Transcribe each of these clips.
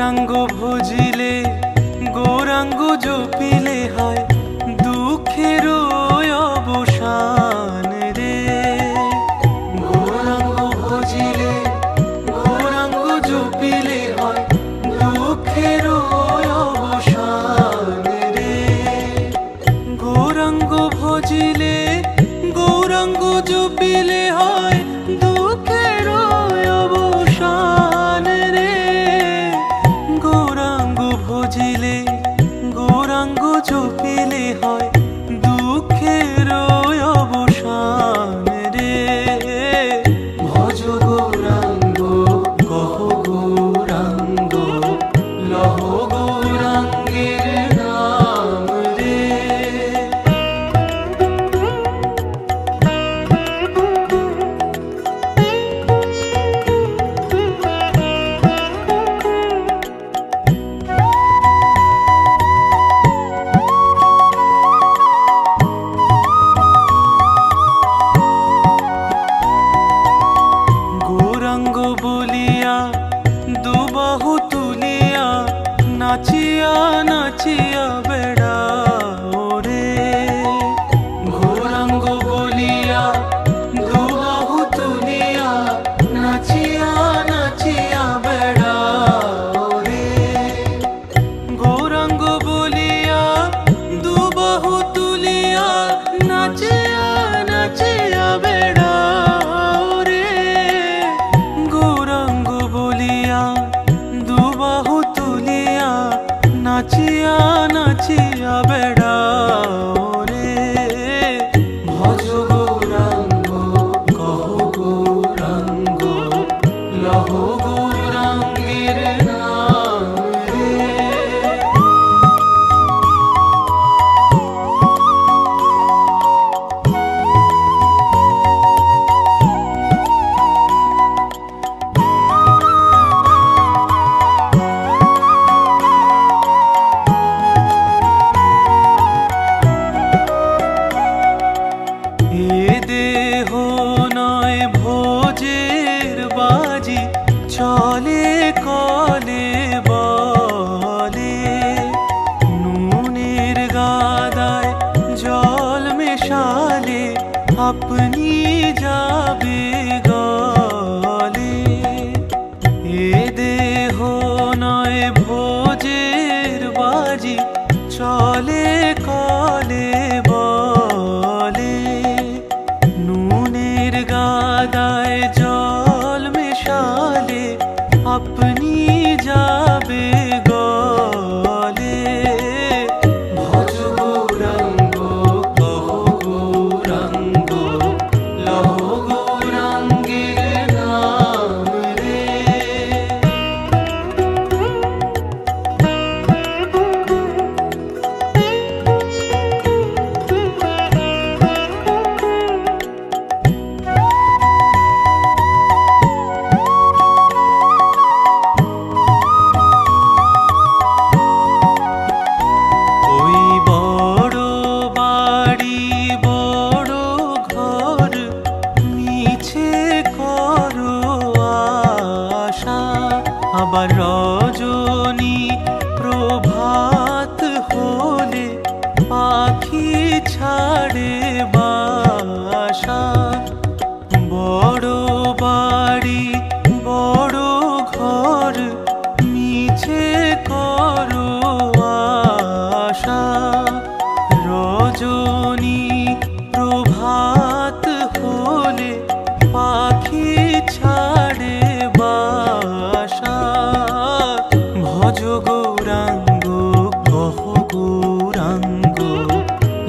গৌরাঙ্গ ভজিলে গৌরাঙ্গ জপিলে হয় দুঃখের অবসান রে। গৌরাঙ্গ ভজিলে গৌরাঙ্গ জপিলে হয় দুঃখের অবসান রে। গৌরাঙ্গ ভজিলে গৌরাঙ্গ জপিলে হয় দুঃখের অবসান রে। গৌরাঙ্গ ভজিলে গৌরাঙ্গ জপিলে হয় দুঃখের অবসান রে। ভজ গৌরাঙ্গ কহ গৌরাঙ্গ লহ গৌরাঙ্গের নাম রে। গৌরাঙ্গ বলিয়া দুবাহু তুলিয়া নাচিয়া নাচিয়া বেড়াও রে। গৌরাঙ্গ বলিয়া দুবাহু তুলিয়া নাচিয়া নাচিয়া বেড়াও রে। গৌরাঙ্গ বলিয়া দুবাহু তুলিয়া নাচিয়া নাচিয়া বেড়াও রে। গৌরাঙ্গ বলিয়া দুবাহু তুলিয়া নাচিয়া নাচিয়া বেড়াও রে। ভজ গৌরাঙ্গ কহ গৌরাঙ্গ লহ গৌরাঙ্গের নাম রে। এ দেহ নয় ভোজের বাজি চলে কলে বলে। নুনের গাদায় জল মেশালে আপনি যাবে গলে। এ দেহ নয় ভোজের বাজি চলে কলে বলে। নুনের গাদায় জল মেশালে আপনি যাবে গলে। ভজ গৌরাঙ্গ কহ গৌরাঙ্গ লহ গৌরাঙ্গের নাম রে। ওই বড় বাড়ি বড় ঘর মিছে করো আশা। আবার রজনী প্রভাত হলে পাখি ছাড়ে বাসা। বড় বাড়ি বড় ঘর মিছে করো আশা। রজনী প্রভাত হলে পাখি ছাড়ে বাসা। ভজ গৌরাঙ্গ কহ গৌরাঙ্গ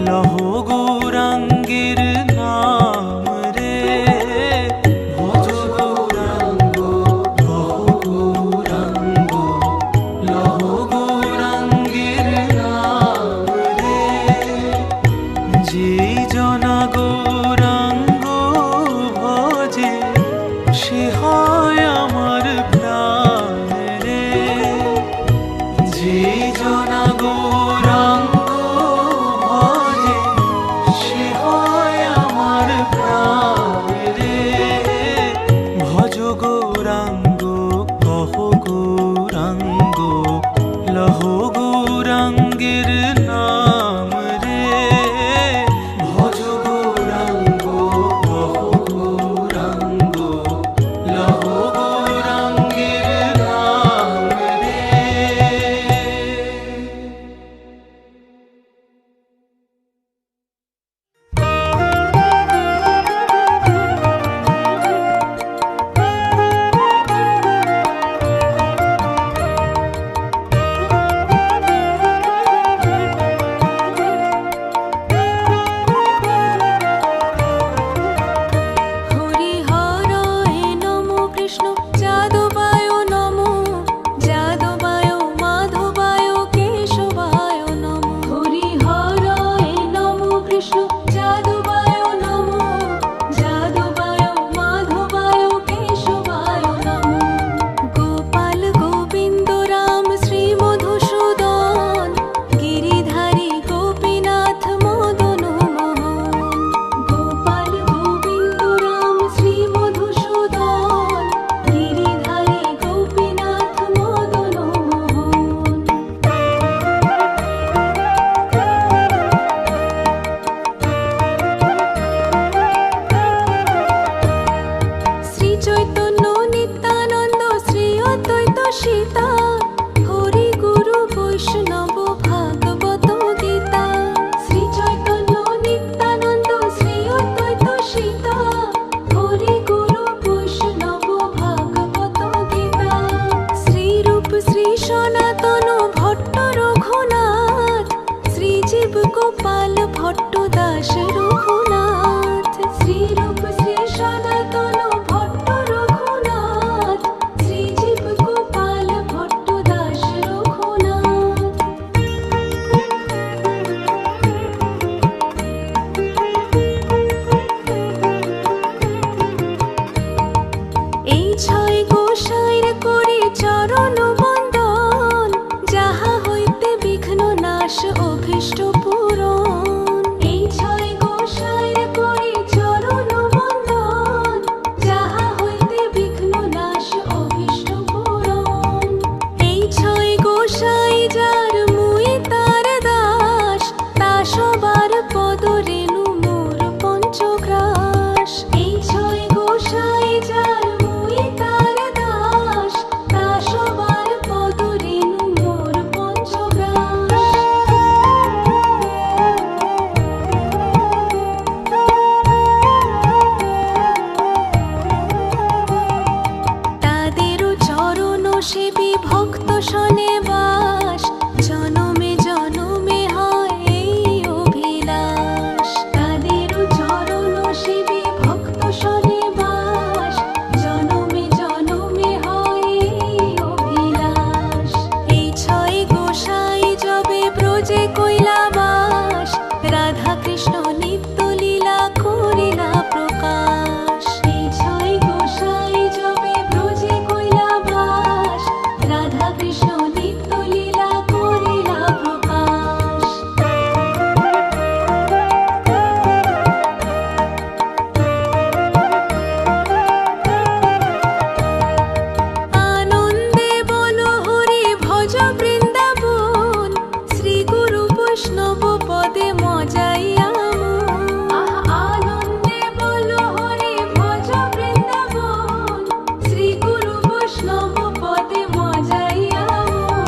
লহ গৌরাঙ্গের নাম রে। ভজ গৌরাঙ্গ কহ গৌরাঙ্গ লহ গৌরাঙ্গের নাম রে। যেই জনা গৌরাঙ্গ ভজে সে হয় আমার প্রাণ রে। যে শ্রী সনাতন ভট্ট রঘুনাথ, শ্রীজীব গোপাল ভট্ট দাস রঘুনাথ। শ্রীরূপ শ্রী সনাতন ভট্ট রঘুনাথ, শ্রীজীব গোপাল ভট্ট দাস রঘুনাথ। এই ছয় গোসাইর করে চরণ বন্দন, যাহা হইতে বিঘ্ন নাশ অভীষ্ট পূরণ। এই ছয় গোসাইর করে চরণ বন্দন, যাহা হইতে বিঘ্ন নাশ অভীষ্ট পূরণ। এই ছয় গোসাই যার মুই তার দাস, তা সবার পদ রেণু মোর পঞ্চগ্রাস। এই ছয় গোসাই যার মুই তার দাস, তা সবার পদ রেণু মোর পঞ্চগ্রাস। তাদেরও চরণ সেবী ভক্ত শনে বাস, জনমে জনমে হয় এই অভিলাষ। তাদেরও চরণ সেবী ভক্ত শনে বাস, জনমে জনমে হয় এই অভিলাষ। এই ছয় গোসাই যবে ব্রজে কইলা বাস, রাধা কৃষ্ণ নিত্য লীলা করিলা প্রকাশ। এই ছয় গোসাই যবে ব্রজে কইলা বাস, রাধা কৃষ্ণ নিত্য লীলা করিলা প্রকাশ। আনন্দে বলো হরি ভজ বৃন্দাবন, শ্রী গুরু বৈষ্ণব পদে মজাইয়া মন। আনন্দে বলো হরি ভজ বৃন্দাবন, শ্রী গুরু বৈষ্ণব পদে মজাইয়া মন।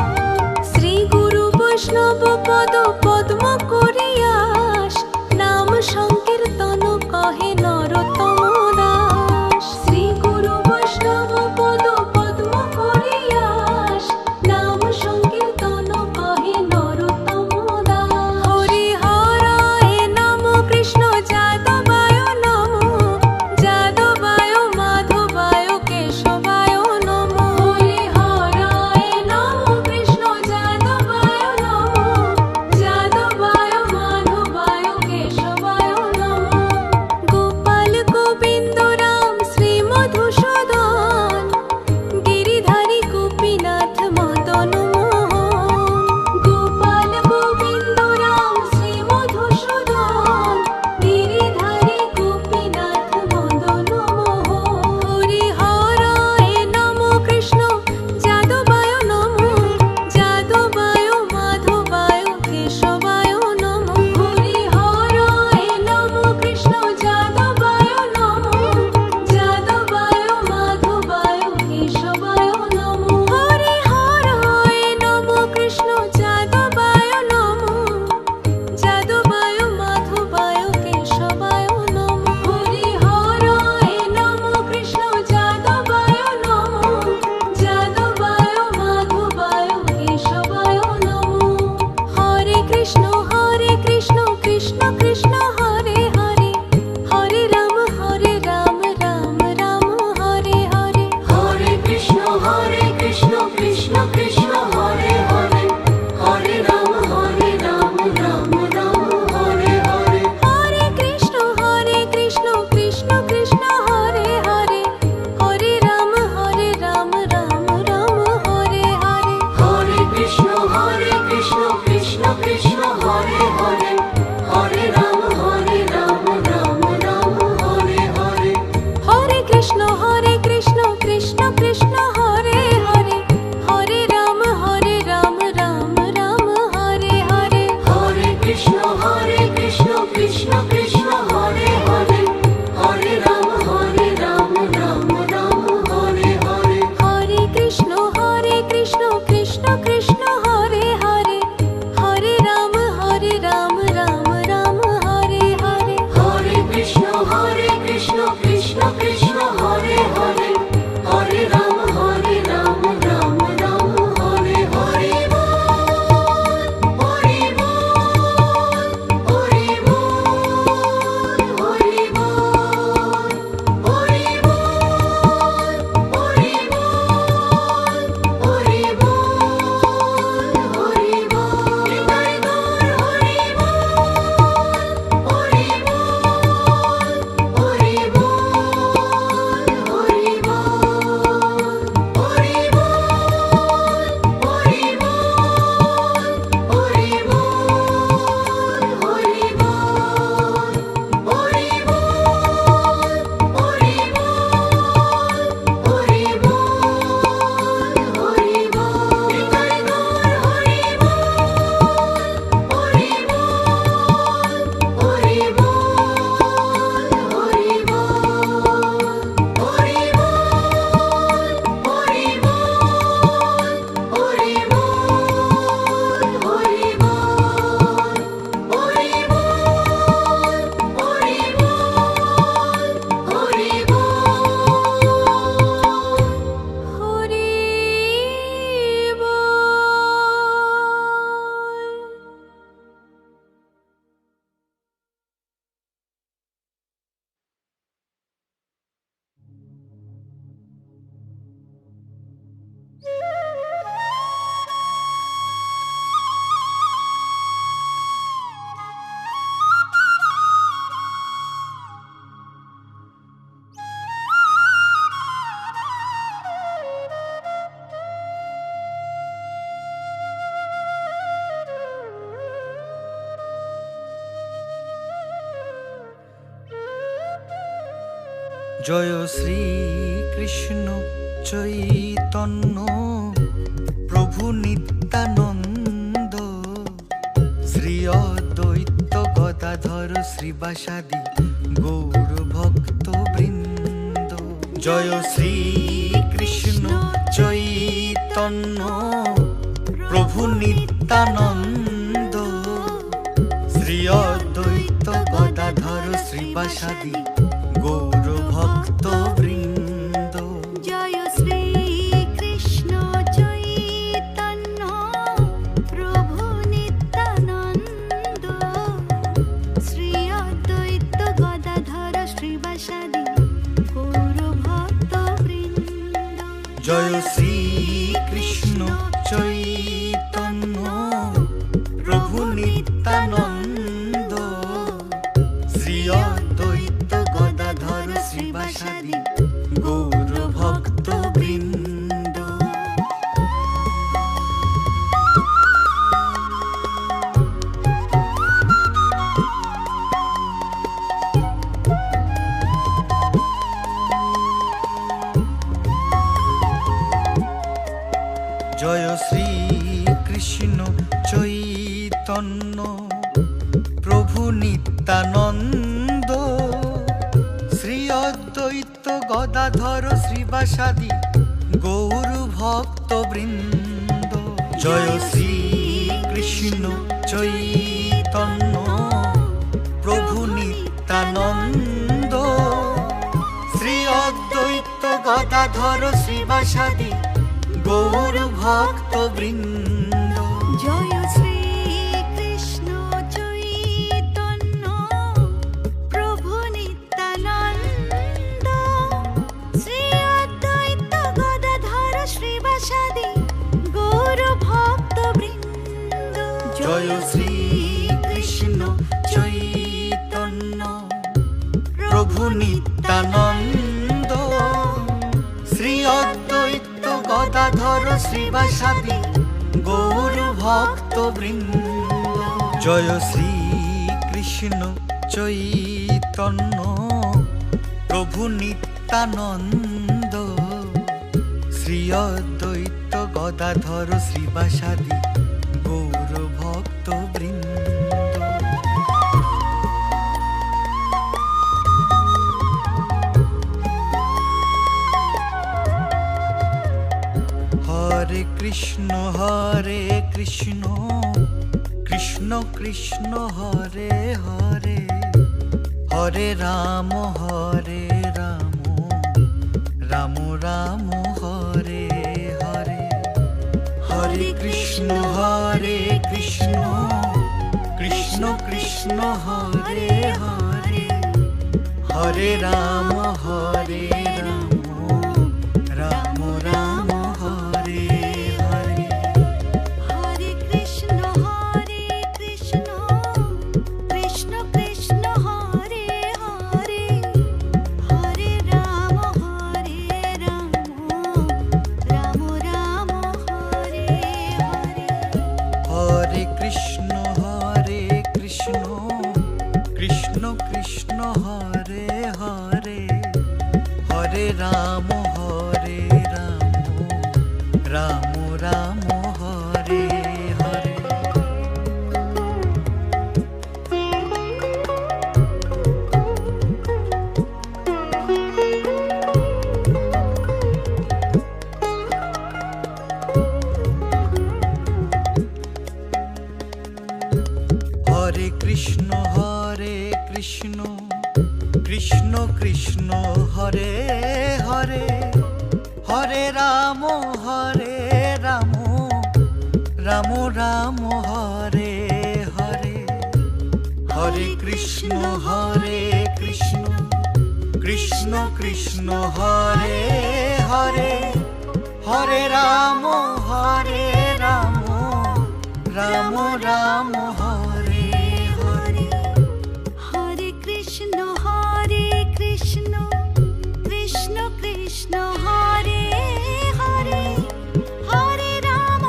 শ্রী গুরু বৈষ্ণব পদ পদ্ম করিয়াস, নাম সংকীর্তন কহে নরোত্তম দাস। শ্রী গুরু বৈষ্ণব পদ পদ্ম করিয়াস, নাম সংকীর্তন কহে নরোত্তম দাস। হরি হরায় নম কৃষ্ণ যাদবায় নম, যাদবায় মাধবায় কেশবায় নম। হরি হরায় নম কৃষ্ণ যাদবায় নম, যাদবায় জয় শ্রী কৃষ্ণ চৈতন্য প্রভু নিত্যানন্দ, শ্রী অদ্বৈত গদাধর শ্রীবাসাদি গৌর ভক্ত বৃন্দ। জয় শ্রী কৃষ্ণ চৈতন্য প্রভু নিত্যানন্দ, শ্রী অদ্বৈত গদাধর শ্রীবাসাদি গৌর ভক্ত বৃন্দ। জয় শ্রী কৃষ্ণ চৈতন্য প্রভু নিত্যানন্দ, শ্রী অদ্বৈত গদাধর শ্রীবাসাদি গৌর ভক্ত বৃন্দ। জয় শ্রী কৃষ্ণ চৈতন্য প্রভু নিত্যানন্দ, শ্রী অদ্বৈত গদাধর শ্রীবাসাদি গৌর ভক্ত বৃন্দ। জয় শ্রী কৃষ্ণ চৈতন্য প্রভু নিত্যানন্দ, শ্রী অদ্বৈত গদাধর শ্রীবাসাদি গৌর ভক্ত বৃন্দ। জয় শ্রী কৃষ্ণ চৈতন্য প্রভু নিত্যানন্দ, শ্রী অদ্বৈত গদাধর শ্রীবাসাদি গৌর ভক্ত বৃন্দ। জয় শ্রী কৃষ্ণ চৈতন্য প্রভু নিত্যানন্দ, শ্রী অদ্বৈত গদাধর শ্রীবাসাদি গৌর ভক্ত বৃন্দ। জয় শ্রী কৃষ্ণ চৈতন্য প্রভু নিত্যানন্দ, শ্রী অদ্বৈত গদাধর শ্রীবাসাদি গৌর ভক্ত বৃন্দ। জয় শ্রী কৃষ্ণ চৈতন্য প্রভু নিত্যানন্দ, শ্রী অদ্বৈত গদাধর শ্রীবাসাদি গৌর ভক্ত বৃন্দ। হরে কৃষ্ণ কৃষ্ণ কৃষ্ণ হরে হরে, হরে রাম রাম রাম হরে হরে। হরে কৃষ্ণ কৃষ্ণ কৃষ্ণ হরে হরে, হরে রাম রাম রাম হরে হরে। হরে কৃষ্ণ কৃষ্ণ কৃষ্ণ হরে হরে, হরে রাম রাম রাম হরে হরে। হরে কৃষ্ণ কৃষ্ণ কৃষ্ণ হরে হরে, হরে রাম রাম রাম হরে হরে। হরে কৃষ্ণ কৃষ্ণ কৃষ্ণ হরে হরে, হরে রাম রাম রাম হরে হরে। হরে কৃষ্ণ কৃষ্ণ কৃষ্ণ হরে হরে, হরে রাম রাম রাম হরে হরে। হরে কৃষ্ণ কৃষ্ণ কৃষ্ণ হরে হরে, হরে রাম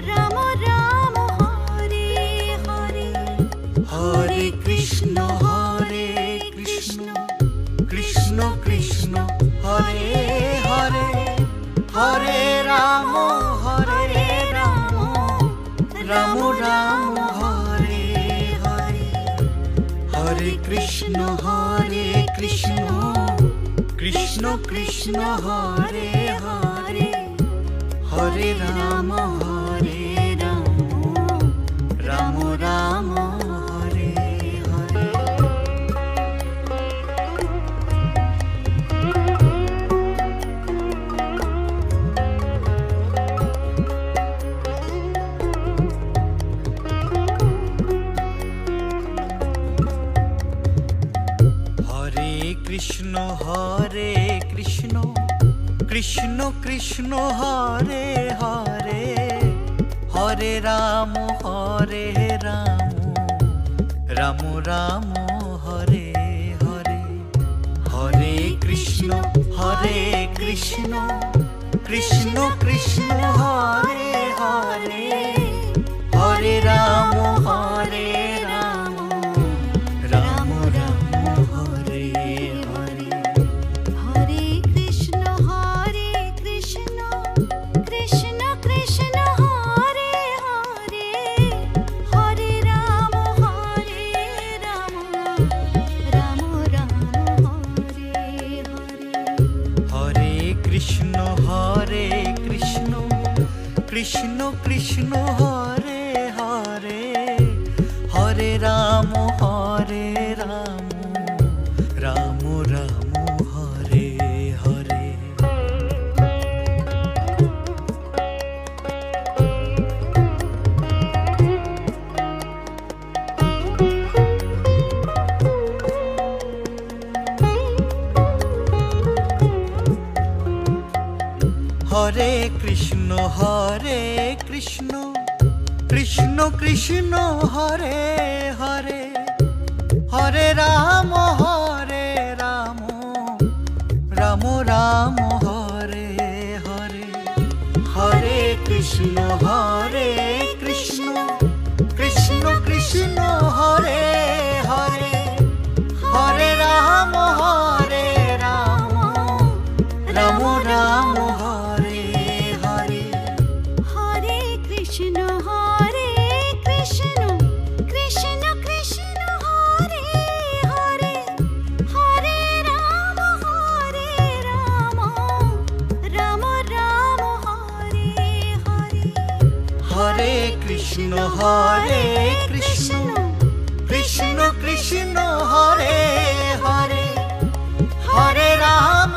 রাম রাম হরে হরে। হরে কৃষ্ণ কৃষ্ণ রাম হরে রাম রাম রাম হরে হরে হরে কৃষ্ণ কৃষ্ণ কৃষ্ণ হরে হরে হরে রাম রাম রাম হরে হরে হরে কৃষ্ণ কৃষ্ণ কৃষ্ণ হরে হরে হরে রাম রাম রাম হরে হরে হরে কৃষ্ণ কৃষ্ণ কৃষ্ণ হরে হরে হরে রাম রাম রাম হরে হরে হরে কৃষ্ণ কৃষ্ণ কৃষ্ণ হরে হরে হরে রাম রাম রাম হরে হরে হরে কৃষ্ণ কৃষ্ণ কৃষ্ণ হরে হরে হরে রাম রাম রাম হরে হরে হরে কৃষ্ণ কৃষ্ণ কৃষ্ণ হরে হরে হরে রাম রাম রাম হরে হরে হরে কৃষ্ণ কৃষ্ণ কৃষ্ণ হরে হরে হরে রাম রাম রাম হরে হরে হরে কৃষ্ণ কৃষ্ণ কৃষ্ণ হরে হরে হরে রাম রাম রাম হরে হরে হরে কৃষ্ণ কৃষ্ণ কৃষ্ণ হরে হরে হরে রাম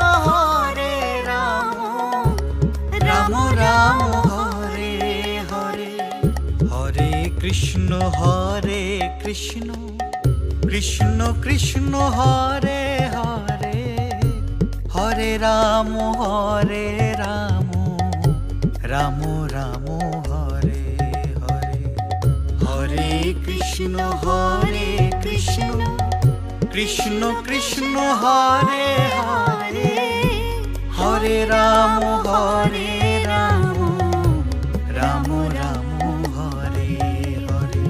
রাম রাম হরে হরে হরে কৃষ্ণ কৃষ্ণ কৃষ্ণ হরে হরে হরে রাম রাম রাম হরে হরে হরে কৃষ্ণ কৃষ্ণ কৃষ্ণ হরে হরে হরে রাম রাম রাম হরে হরে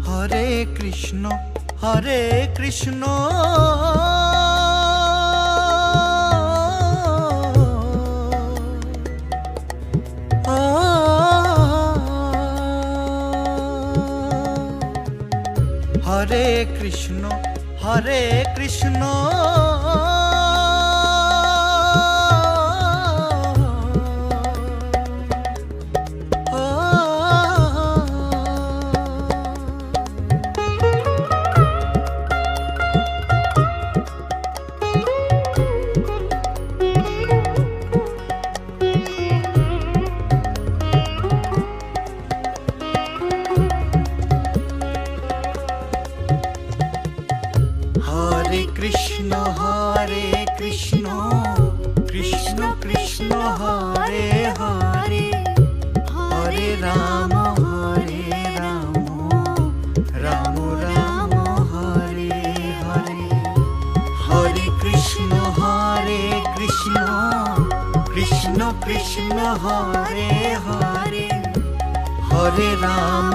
হরে কৃষ্ণ হরে কৃষ্ণ হরে কৃষ্ণ কৃষ্ণ কৃষ্ণ হরে হরে হরে রাম রাম রাম হরে হরে হরে কৃষ্ণ কৃষ্ণ কৃষ্ণ হরে হরে হরে রাম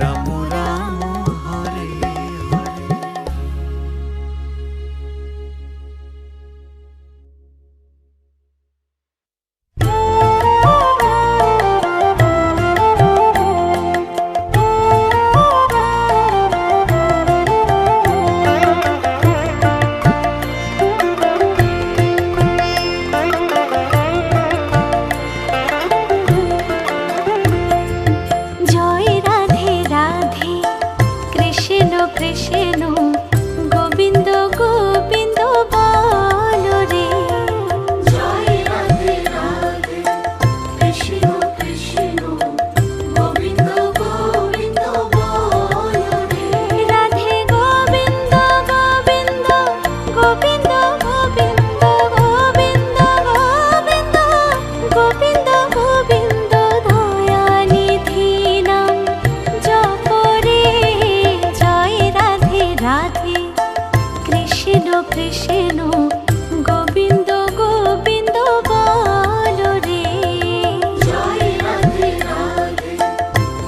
রাম কৃষ্ণ গোবিন্দ গোবিন্দ বলো রে। জয় রাধে রাধে কৃষ্ণ কৃষ্ণ গোবিন্দ গোবিন্দ বলো রে। রাধে গোবিন্দ গোবিন্দ গোবিন্দ গোবিন্দ গোবিন্দ গোবিন্দ গোবিন্দ গোবিন্দ দয়ানিধি নাম জপ রে। জয় রাধে রাধে কৃষ্ণ কৃষ্ণ গোবিন্দ গোবিন্দ বলো রে। জয় রাধে রাধে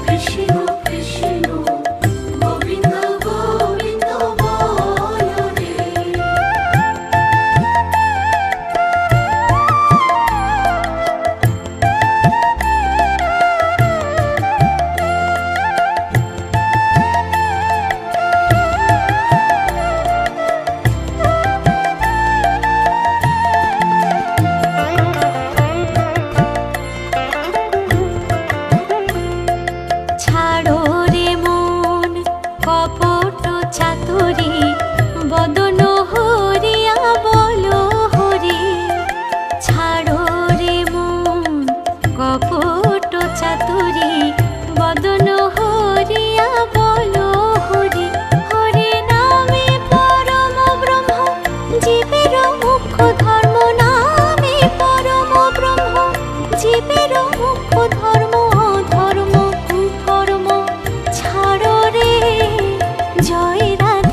কৃষ্ণ কৃষ্ণ গোবিন্দ গোবিন্দ বলো রে। ছাড়ো রে মন কপট চাতুরি বদন হরিয়া বলো হরি। ছাড়ো রে মন কপট চাতুরি বদন হরিয়া বলো হরি। হরি নামে পরম ব্রহ্ম জীবের মুখ্য ধর্ম। নামে পরম ব্রহ্ম জীবের মুখ্য ধর্ম। ধর্ম কুকর্ম ছাড়ো রে। জয় রাধে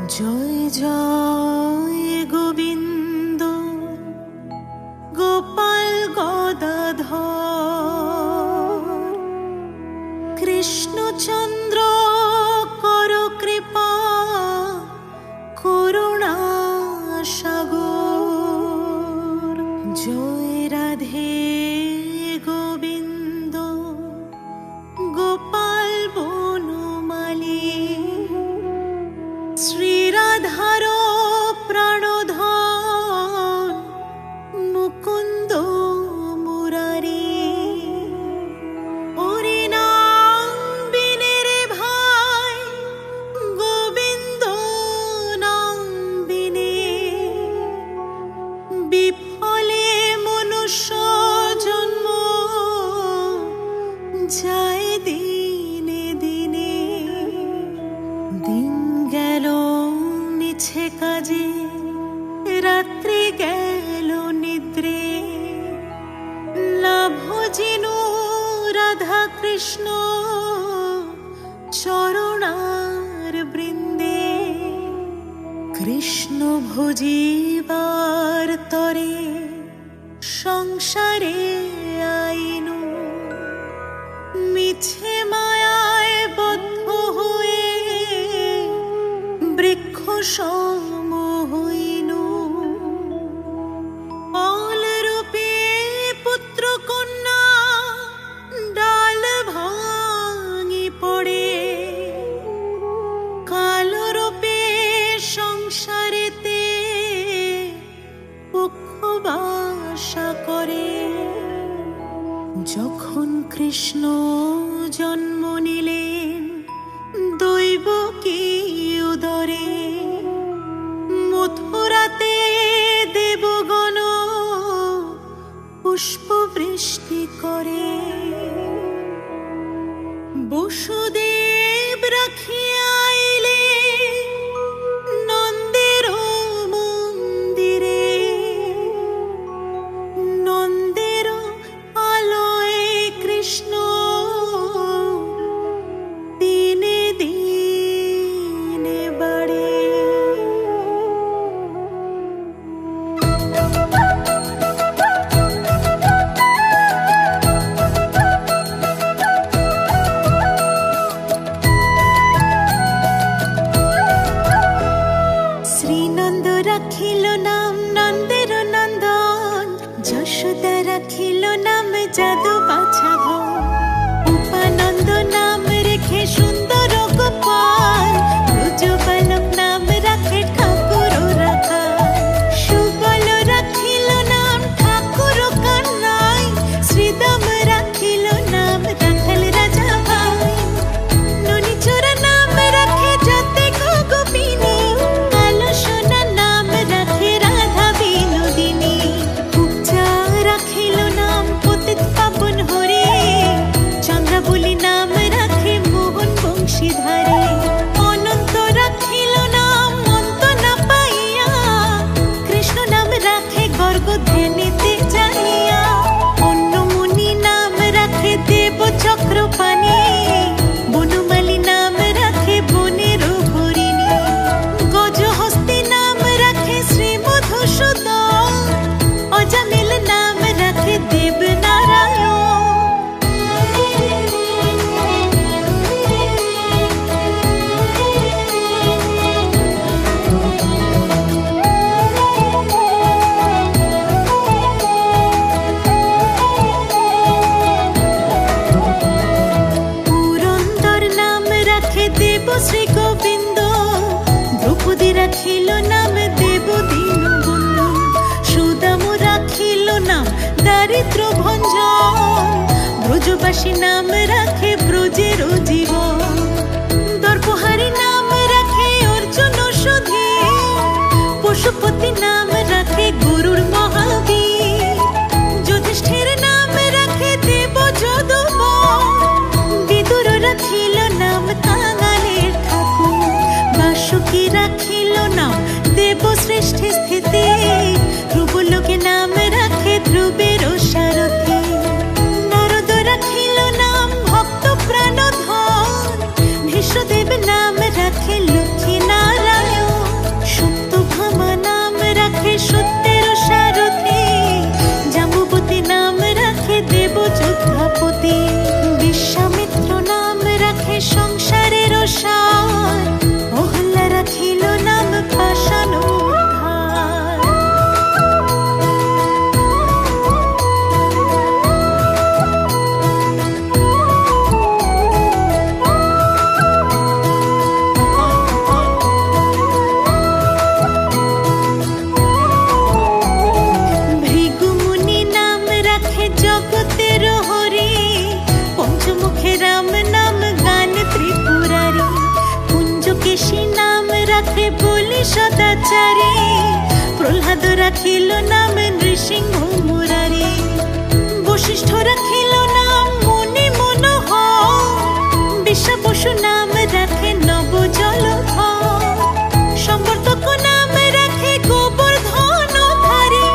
জয় জয় গোবিন্দ গোপাল গদাধর কৃষ্ণচন্দ্র কর কৃপা করুণা সাগর জয় রাধে গোবিন্দ গোপাল বনমালী শ্রীরাধার প্রাণধন মুকুন্দ মুরারি ওরে নাম বিনে রে ভাই গোবিন্দ নাম বিনে বিফলে মনুষ্য জন্ম যায় দিনে দিনে দিন গেল মিছে কাজে রাত্রি গেল নিদ্রে লাভ জিনু রাধা কৃষ্ণ চরণার বৃন্দে কৃষ্ণ ভজিবার তরে সংসারে আইনু মিছে মায়ায় বদ্ধ হয়ে বৃক্ষ সম হইনু অলরূপে পুত্র কন্যা ডাল ভাঙি পড়ে কালরূপে সংসারেতে পক্ষবাসা করে যখন কৃষ্ণ জন্ম নিলেন দৈব কি উদরে মথুরাতে দেবগণ পুষ্প বৃষ্টি করে বসুদেব রাখিয়া আইলে নন্দের মন্দিরে নন্দের আলোয় কৃষ্ণ দিনে দিনে বাড়ে শ্রীনন্দ রাখিল নাম নন্দের নন্দন যশোদা রাখিল নাম যাদু বাছা উপানন্দ নাম রেখে সুন্দর গোপাল ব্রজবালক নাম রাখে ঠাকুর রাখা সুবল রাখিল নাম ঠাকুর কান্নাই শ্রীদাম রাখিল নাম রাখাল রাজা ভাই ননিচোরা নাম রাখে যতে গোপিনী কালো সোনা নাম রাখে রাধা বিনোদিনী উপচা রাখিল নাম পতিত পাবন হরে চন্দ্রাবলী নাম রাখে মোহন বংশীধারে অনন্ত রাখিল নাম অন্ত না পাইয়া কৃষ্ণ নাম রাখে গর্গ ধ্যানেতে যাইয়া অন্য মুনি নাম রাখে দেব চক্রপাণি বনমালী নাম রাখে বনের হরিণী গজহস্তি নাম রাখে শ্রী মধুসূদন অজামিল নাম রাখে দেব নারায়ণ পুরন্দর নাম রাখে দেব শ্রী গোবিন্দ দ্রৌপদী রাখিল নাম দেব দীনবন্ধু সুদাম রাখিল নাম দারিদ্র ভঞ্জন ব্রজবাসী নাম রাখে ব্রজের জীবন দর্পহারী নাম রাখে অর্জুন সুধী পশুপতি নাম রাখে গরুর মহাবীর যুধিষ্ঠির নাম রাখে দেব যদুবন বিদুর রাখিল নাম কাঙালের ঠাকুর বাসুকি রাখিল নাম দেব শ্রেষ্ঠ স্থিতি ধ্রুবলোকে নাম রাখে ধ্রুবের সারথি নারদ রাখিল নাম ভক্ত প্রাণধন ভীষ্মদেব নাম রাখে লক্ষ্মী নারায়ণ প্রতি। বিশ্বামিত্র নাম রাখে সংসারের সার, অহল্যা রাখিল নাম পাষাণ উদ্ধার। ভৃগুমুনি নাম রাখে জগতের হরি, পঞ্চমুখে রাম নাম গান ত্রিপুরারি। কুঞ্জকেশী নাম রাখে বলি সদাচারী, প্রহ্লাদ রাখিল নাম নৃসিংহ মুরারি। বশিষ্ঠ রাখিল নাম মুনি মনোহর, বিশ্বাবসু নাম রাখে নব জলধর। সম্বর্ধক নাম রাখে গোবর্ধন ধারী,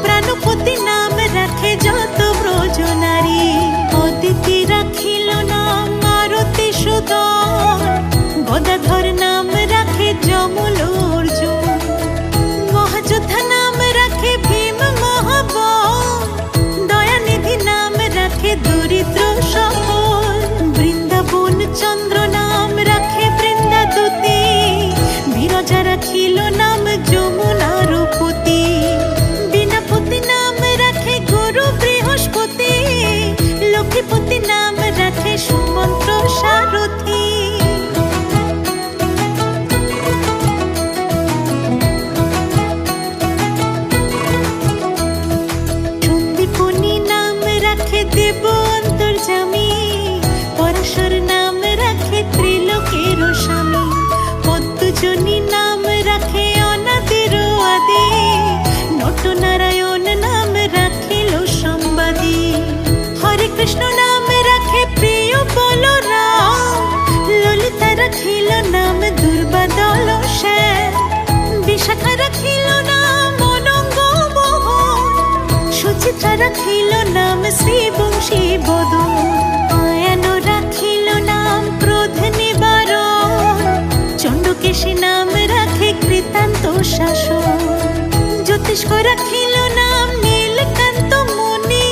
প্রাণপতি নাম রাখে যত ব্রজনারী। অদিতি রাখিল নাম মারুতি সুদন, গদাধর নাম রাখে যমল অর্জুন। মহাযোদ্ধা নাম রাখে ভীম মহাবল, দয়ানিধি নাম রাখে দরিদ্র সফল। বৃন্দাবন চন্দ্র নাম রাখে বৃন্দাদূতি, বিরজা রাখিল নাম যমুনার পতি। বীণাপতি নাম রাখে গুরু বৃহস্পতি, লক্ষ্মীপতি নাম রাখে সুমন্ত্র সারথী। সন্দীপনী নাম রাখে দেব অন্তর্যামী, পরাশর নাম রাখে ত্রিলোকের স্বামী। পদ্মজনী নাম রাখে অনাদির আদি, নটনারায়ণ নাম রাখিল সম্বাদী। হরে কৃষ্ণ নাম রাখে প্রিয় বলরাম, ললিতা রাখিল নাম দুর্বাদল শ্যাম। বিশাখা রাখিল নাম অনঙ্গ মোহন, সুচিত্রা রাখিল নাম শ্রীবংশী বদন। আয়ান রাখিল নাম ক্রোধ নিবারণ, চণ্ডকেশী নাম রাখে কৃতান্ত শাসন। জ্যোতিষ্ক রাখিল নাম নীলকান্ত মুনি,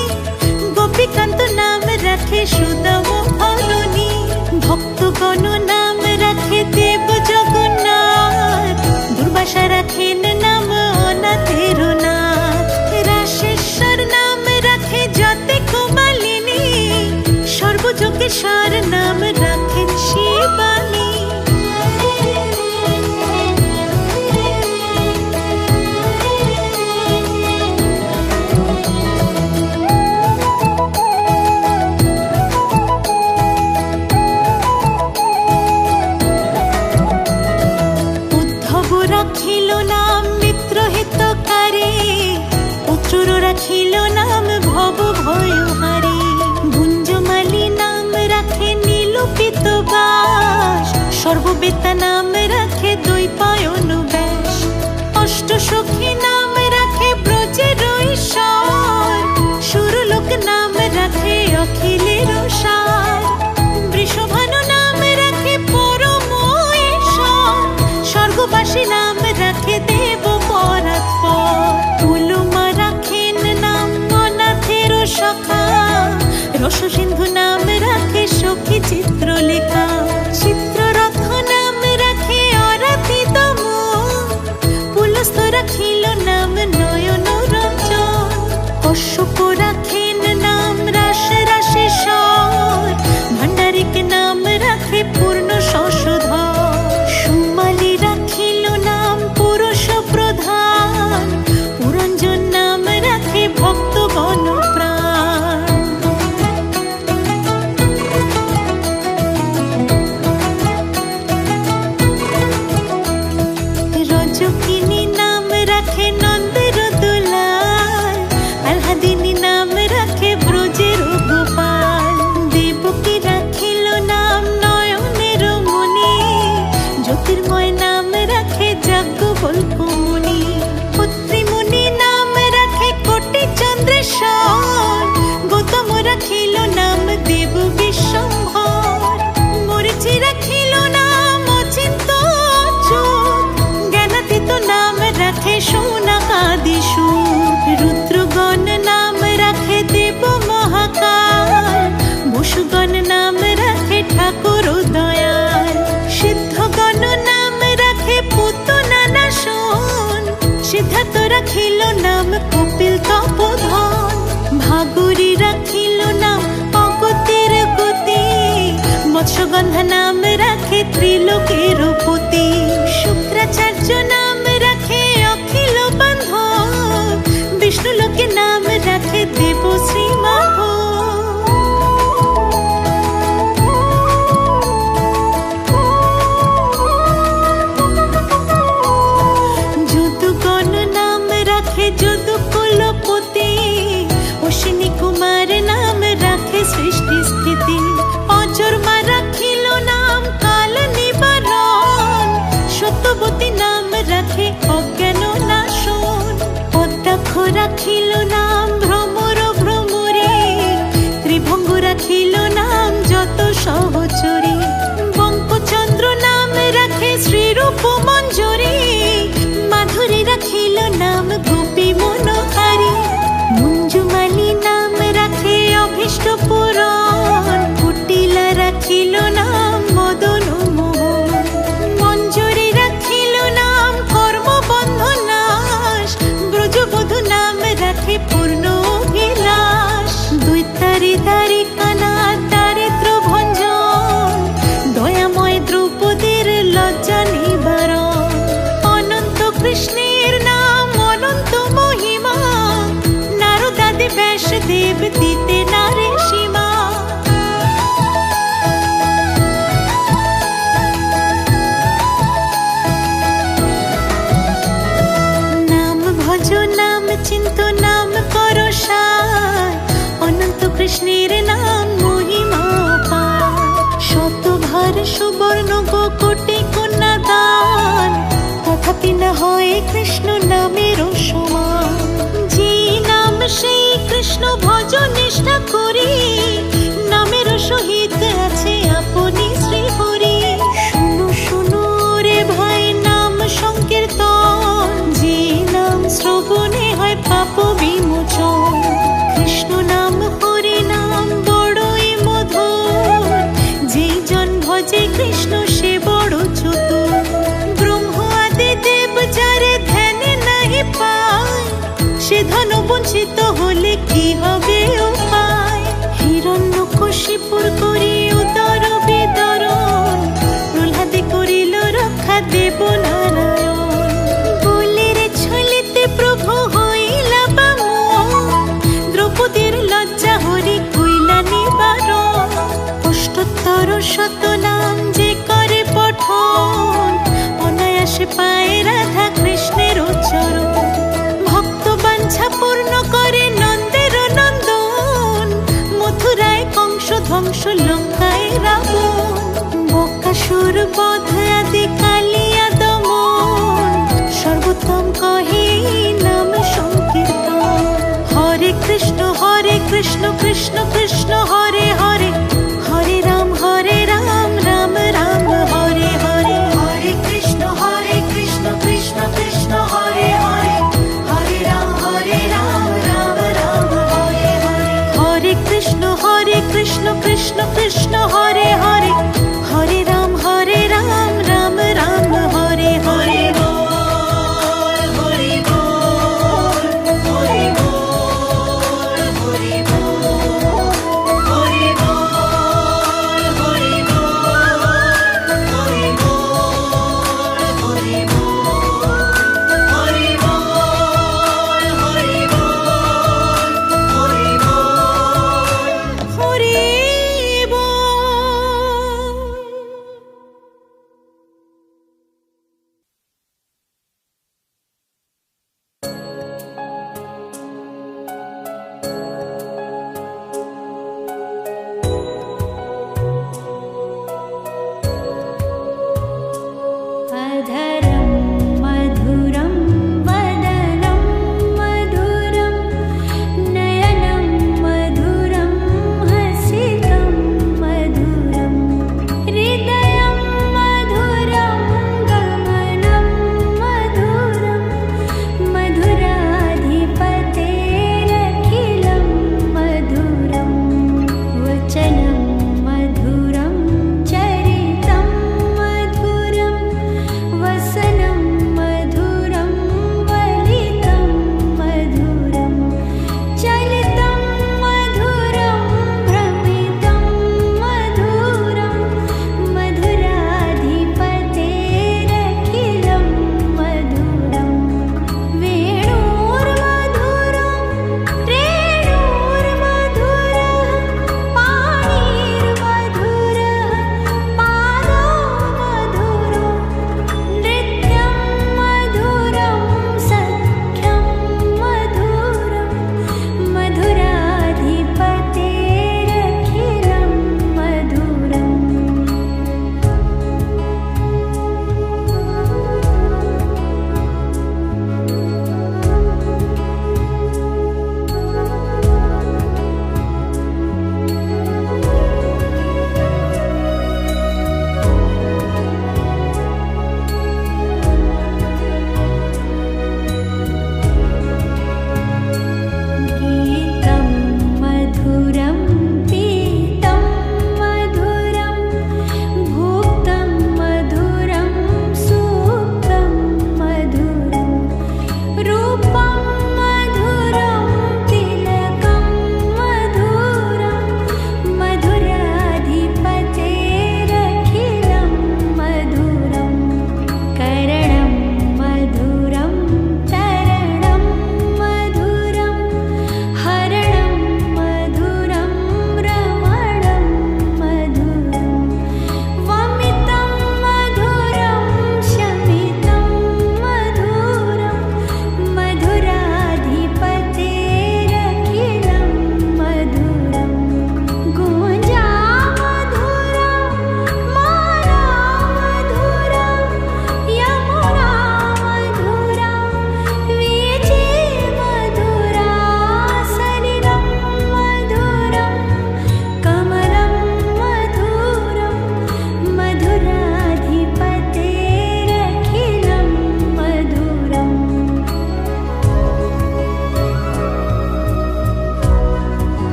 গোপীকান্ত নাম রাখে সুদাম অরণি। ভক্তগণ নাম রাখে দেব জগন্নাথ, দুর্বাসা রাখেন নাম অনাথের নাথ। রাশেশ্বর নাম রাখে যতে কুমালিনী, সর্বযোগেশ্বর নাম রাখেন শিবানী। উদ্ধব রাখিল নাম মিত্রহিতকারী, পুত্র রাখিল নাম ভব ভয়হারী। গুঞ্জমালী নাম রাখে নীলপিত বাস, সর্ববেতা নাম রাখে দ্বৈপায়ন ব্যাস। অষ্টসখী নাম রাখে ব্রজের ঈশ্বর, সুরলোক নাম রাখে অখিলের সার। বৃষভানু নাম রাখে পরম ঈশ্বর, স্বর্গবাসী নাম রাখে দেব পরাৎপর। তুলমা রাখেন নাম অনাথের সখা, রসসিন্ধু নাম রাখে সখী চিত্রলেখা। চিত্ররথ নাম রাখে অরাতি দম, পুলস্ত রাখিল নাম নয়ন রঞ্জন। অশোক রাখেন নাম রাস রাশেশ্বর, ভাণ্ডারিক নাম রাখে পূর্ণ শশধর। সুমালি রাখিল নাম কপিল তপোধন। ভাগুরি রাখিল নাম অগতির গতি, মৎস্যগন্ধা নাম রাখে ত্রিলোকের পতি। শুক্রাচার্য নাম রাখে অখিল বান্ধব, বিষ্ণু লোকে নাম রাখে দেবশ্রী মাধব। যদুগণ নাম রাখে যদুকুলপতি, অশ্বিনী কুমার নাম রাখে সৃষ্টি স্থিতি। অজর্মা রাখিল নাম কাল নিবারণ, সত্যবতী নাম রাখে অজ্ঞান নাশন। পদ্মাক্ষ রাখিল নাম ভ্রমর ভ্রমরে, ত্রিভঙ্গ রাখিল নাম যত সহচরে। বঙ্কচন্দ্র নাম রাখে শ্রীরূপ মঞ্জরি, মাধুরী রাখিল নাম গোপী মনোহারী। মঞ্জুমালী নাম রাখে অভীষ্ট পূরণ, কুটিলা রাখিল নাম মদন মোহন। মঞ্জরি রাখিল নাম কর্মবন্ধ নাশ, ব্রজবধূ নাম রাখে পূর্ণ অভিলাষ। দৈত্যারি দ্বারিকানা দারিদ্র ভঞ্জন, দয়াময় দ্রৌপদীর লজ্জা নিবারণ। অনন্ত কৃষ্ণের নাম অনন্ত মহিমা, নারদাদি ব্যাসদেব দিতে নারে সীমা। নাম ভজ নাম চিন্ত নাম কর সার, অনন্ত কৃষ্ণের নাম মহিমা অপার। শতভার সুবর্ণ গো কোটি কন্যা দান, তথাপি না হয় কৃষ্ণ নামের সমান। যে নাম সেই কৃষ্ণ ভজ নিষ্ঠা করি, নামের সহিত আছে আপনি শ্রী হরি। শুনো শুনো রে ভাই নাম সংকীর্তন, যে নাম শ্রবণে হয় পাপ বিমোচন। কৃষ্ণ নাম হরি নাম বড়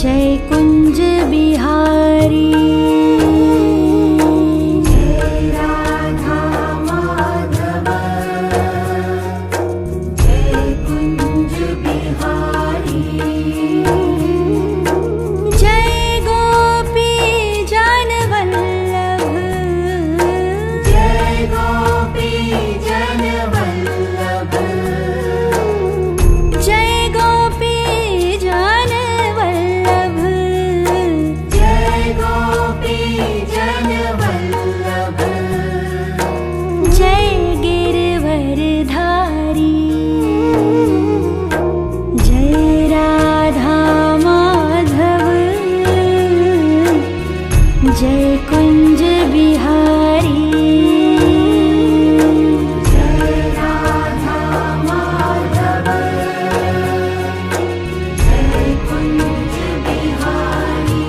जय कुंज बिहारी जय राधा माधव जय कुंज बिहारी जय गोपी जन वल्लभ जय गोपी जन वल्लभ जय गोपी जन वल्लभ जय गोपी जन वल्लभ जय गिरवरधारी जय राधा माधव जय कुंज बिहारी जय राधा माधव जय कुंज बिहारी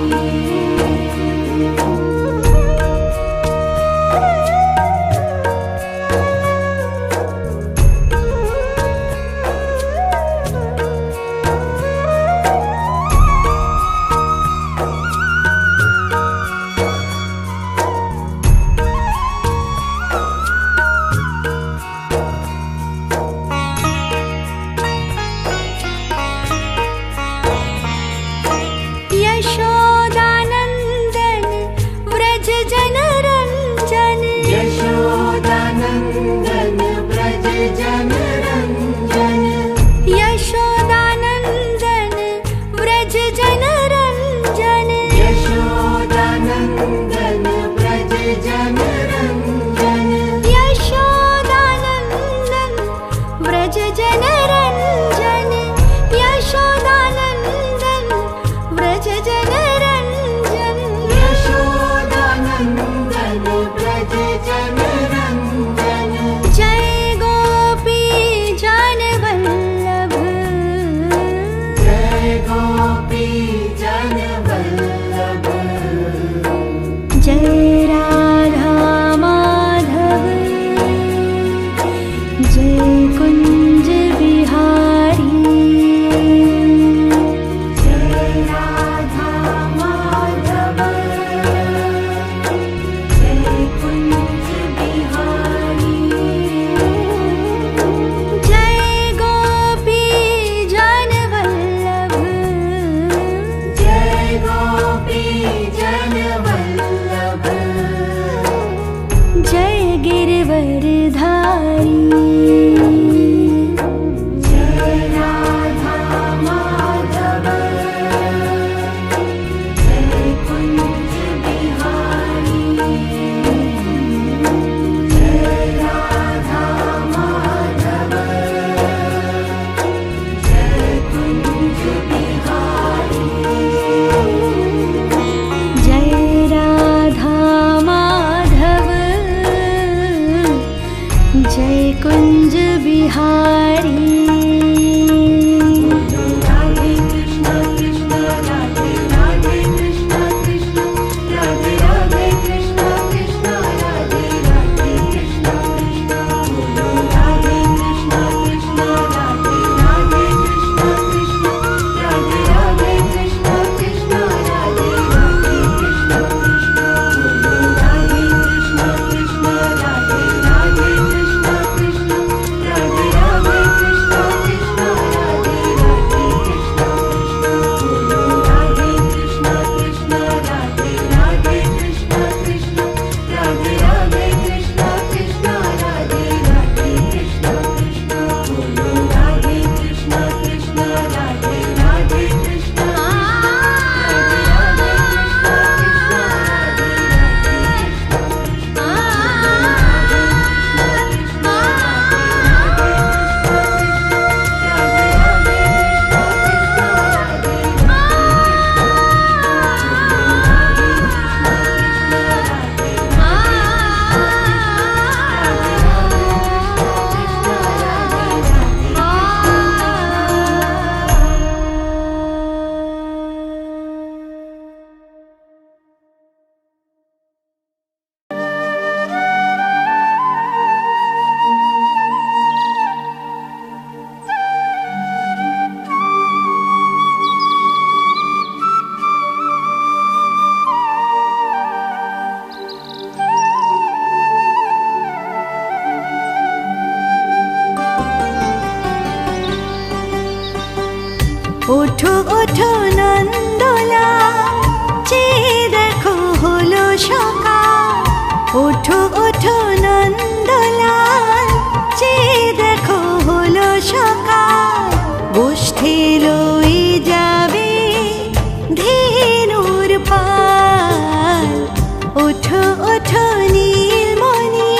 ওঠো ওঠো নীলমণি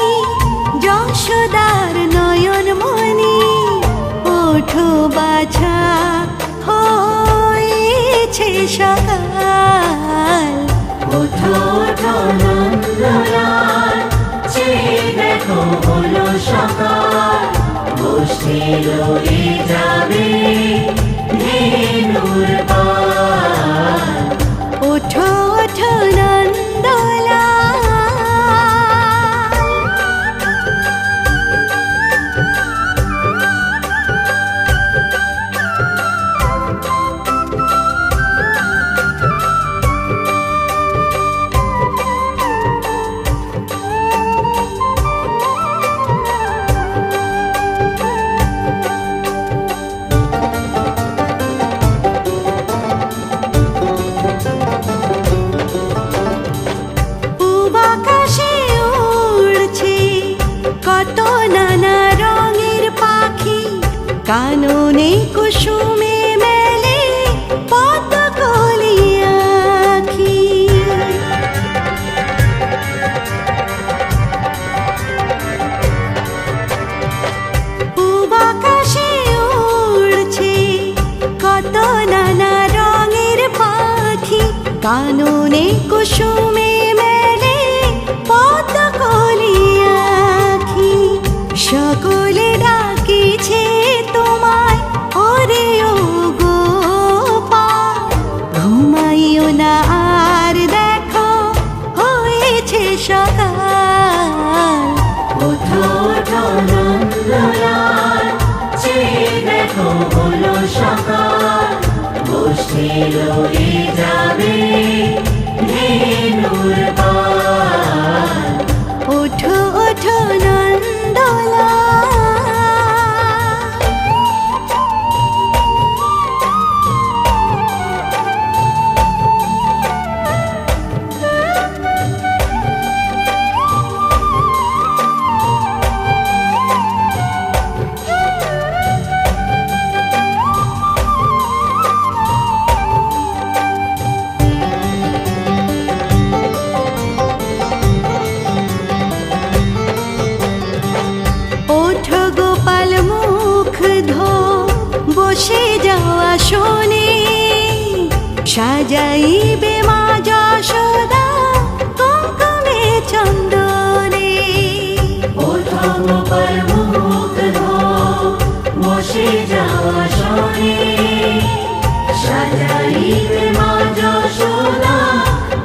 যশোদার নয়ন মণি, ওঠো বাছা হয়েছে সকাল। ওঠো ওঠো নন্দলাল, চেয়ে দেখো হলো সকাল। গোষ্ঠী লয়ে যাবে ধেনুর পাল। ওঠো ওঠো নন্দলাল। পূব আকাশে উড়ছে কত নানা রঙের পাখি, কাননে কুসুমে মেলে পদ্ম কলি আঁখি। পূব আকাশে উড়ছে কত নানা রঙের পাখি, কাননে কুসুমে মেলে পদ্ম কলি আঁখি। সকলে ডাকিছে তোমায় ওরে ও গোপাল, ঘুমাইও না আর দেখো হয়েছে সকাল। ওঠো ওঠো নন্দলাল, চেয়ে দেখো হলো সকাল। গোষ্ঠী লয়ে যাবে ধেনুর পাল। ওঠো ওঠো নন্দলাল। ওঠো গোপাল মুখ ধো বসে যাওয়া শোনে, সাজাইবে মা যশোদা কুঙ্কুমে চন্দনে। ওঠো গোপাল মুখ ধো বসে যাওয়া শোনে, সাজাইবে মা যশোদা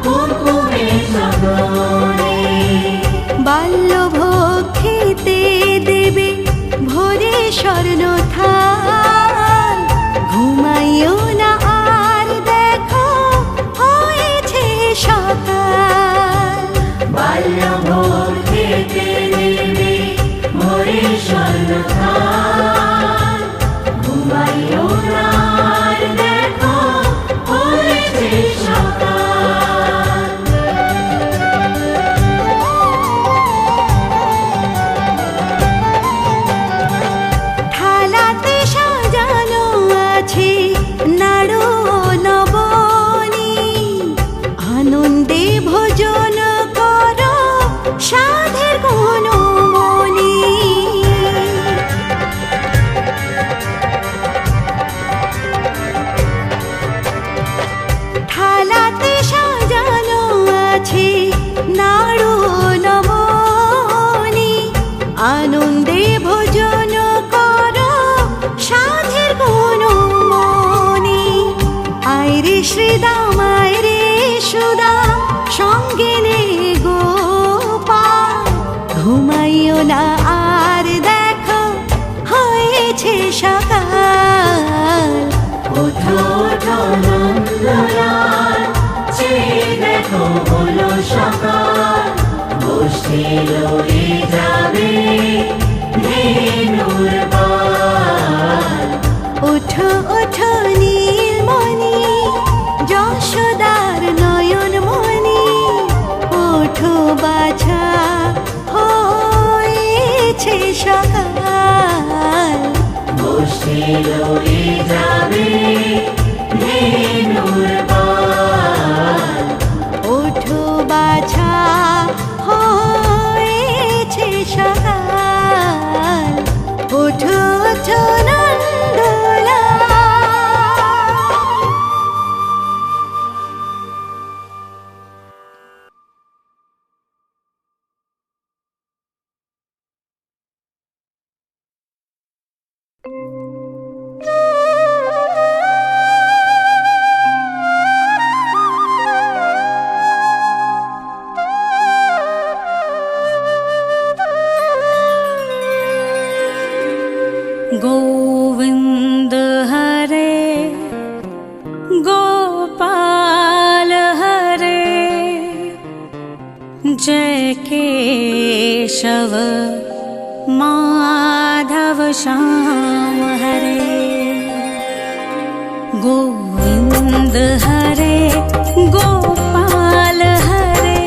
কুঙ্কুমে চন্দনে। বাল্যভোগ খেতে দেবে ভোরে স্বর্ণ থাল, ঘুমাইও না আর দেখো হয়েছে সকাল। বাল্যভোগ খেতে দেবে ভোরে স্বর্ণ থাল, ঘুমাইও না আর দেখো হয়েছে সকাল। থালাতে সাজানো আছে নাড়ু ও নবনী, আনন্দে ভোজন করো সাধের গুণমণি। থালাতে সাজানো আছে নাড়ু ও নবনী, আনন্দে ভোজন করো সাধের গুণমণি। আইরে শ্রীদাম আইরে সুদাম সঙ্গে নে গোপাল, ঘুমাইও না আর দেখো হয়েছে সকাল। ওঠো ওঠো নন্দলাল, চেয়ে দেখো হলো সকাল। গোষ্ঠী লয়ে যাবে ধেনুর পাল। ওঠো ওঠো নীলমণি যশোদার নয়ন মণি, ওঠো বাছা হয়েছে সকাল। গোষ্ঠী লয়ে যাবে ধেনুর পাল। ওঠো বাছা केशव माधव श्याम हरे गोविंद हरे गोपाल हरे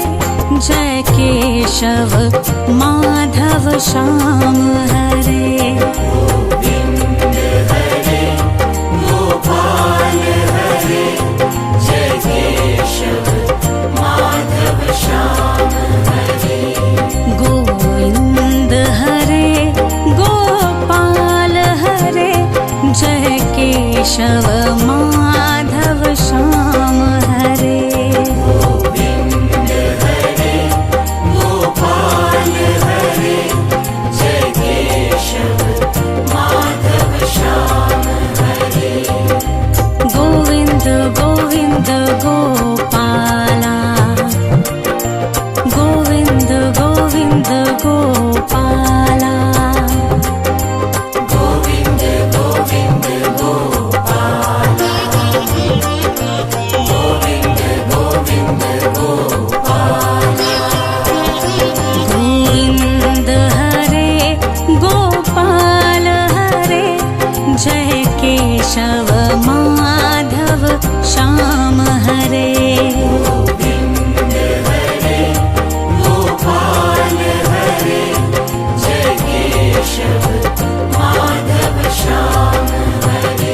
जय केशव माधव श्याम हरे गोपाल हरे जय केशव माधव श्याम हरे गोविंद हरे गोपाल हरे जय केशव माधव श्याम हरे गोविंद हरे गोपाल हरे जय केशव माधव श्याम हरे गोविंद गोविंद गोपाला गोविंद गोविंद गोपाला गोविंद गोविंद गोपाल गोविंद गोविंद गोपाल गोविंद हरे गोपाल हरे जय केशव माधव श्याम हरे गोविंद हरे गोपाल हरे जय केशव माधव श्याम हरे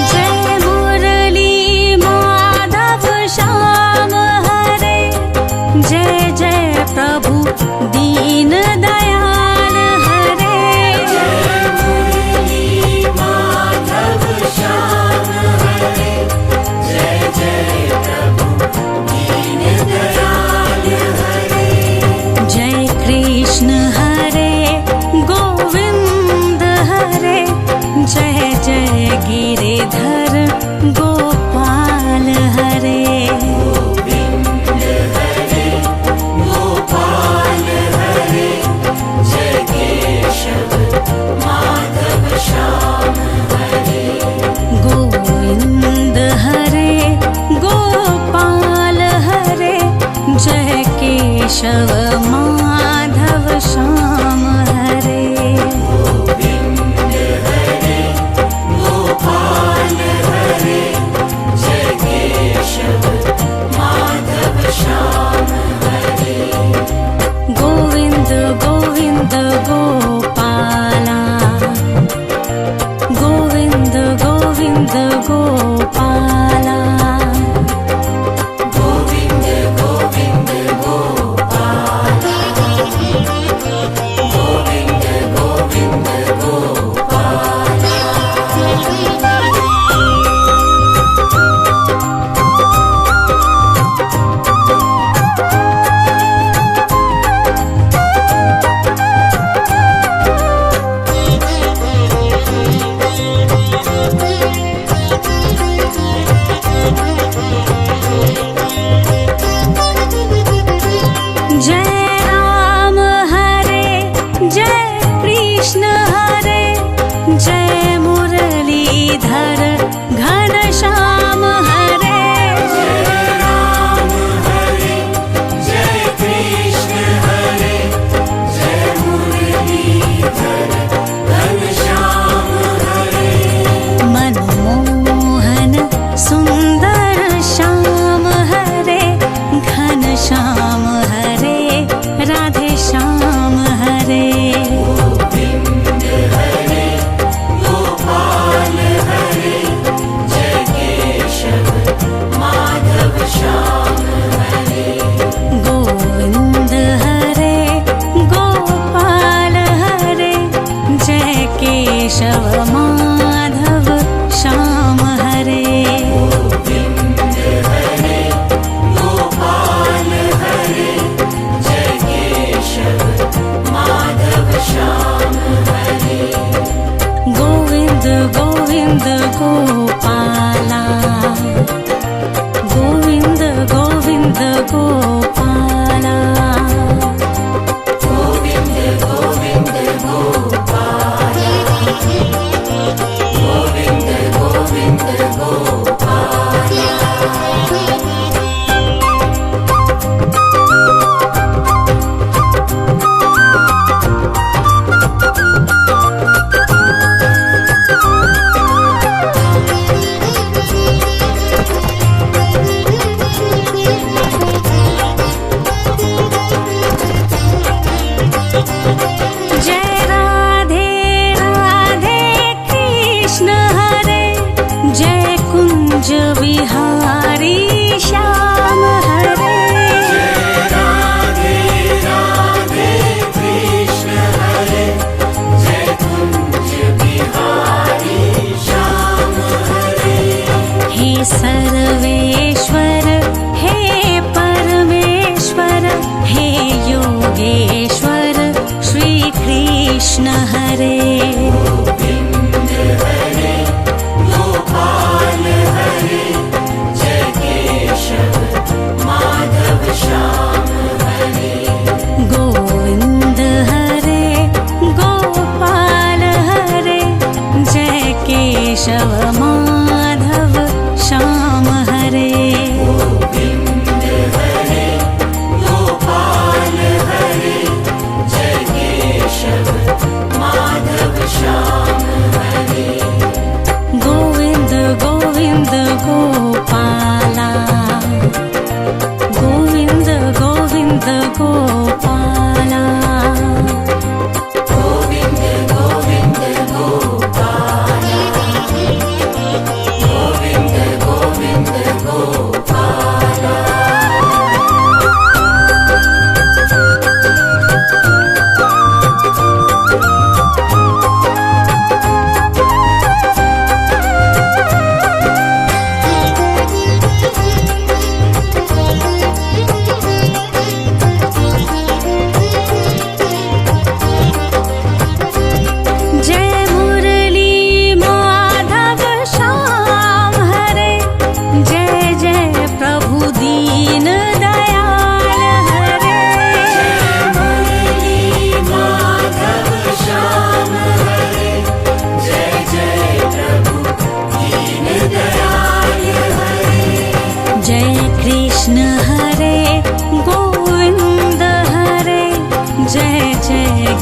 जय मुरली माधव श्याम हरे जय जय प्रभु दीन दयाल हरे जय मुरली माधव श्याम हरे जय जय प्रभु दीन दयाल हरे जय कृष्ण हरे गोविंद हरे जय जय गिरिधर गोपाल हरे गोविंद हरे गोपाल हरे जय केशव माधव श्याम हरे गोविंद हरे गोपाल हरे जय केशव माधव श्याम हरे गोविंद हरे गोपाल हरे जय केशव माधव श्याम हरे गोविंद गोविंद गोपाला गोविंद गोविंद गोपाला गोविंद गोविंद गोपाल गोविंद गोविंद गोपाल जय राम हरे जय कृष्ण हरे जय मुरलीधर घनश्याम हरे जय राम हरे जय कृष्ण हरे जय मुरलीधर घनश्याम हरे मनमोहन सुंदर श्याम हरे घनश्याम हरे राधे श्याम हरे गोविंद हरे गोपाल हरे जय केशव माधव श्याम हरे गोविंद हरे गोपाल हरे जय केशव माधव श्याम हरे गोविंद हरे गोपाल हरे जय केशव माधव श्याम हरे गोविंद गोविंद गोपाला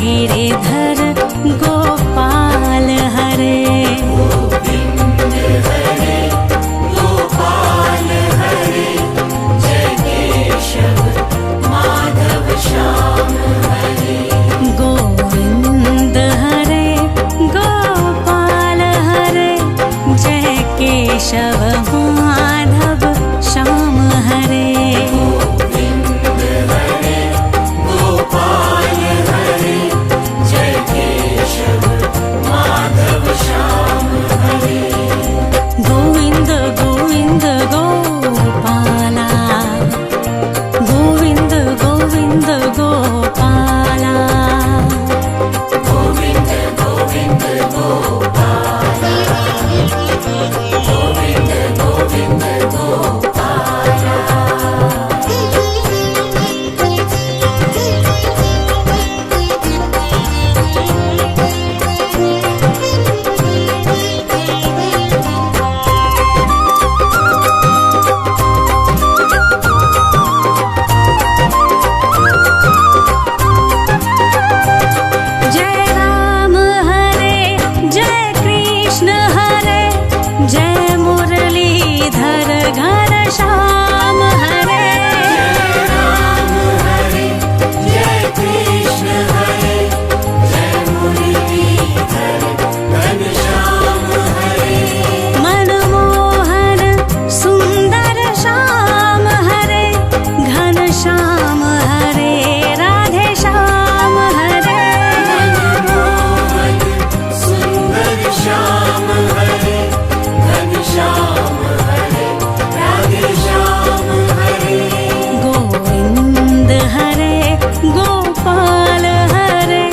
गिरिधर गोपाल हरे गोविंद हरे गोपाल हरे जय केशव माधव श्याम हरे गोविंद हरे गोपाल हरे जय केशव माधव श्याम हरे गोविंद हरे गोपाल हरे जय केशव माधव श्याम हरे गोविंद गोविंद गोपाला गोविंद गोविंद गोपाला गोविंद गोविंद गोपाल गोविंद गोविंद गोपाल जय राम हरे जय कृष्ण हरे जय मुरलीधर घनश्याम हरे राम हरे जय कृष्ण हरे जय मुरलीधर घनश्याम हरे मनमोहन सुंदर श्याम हरे घनश्याम हरे राधे श्याम हरे मनमोहन सुंदर श्याम हरे घनश्याम हरे राधे श्याम हरे गोविंद हरे गोपाल हरे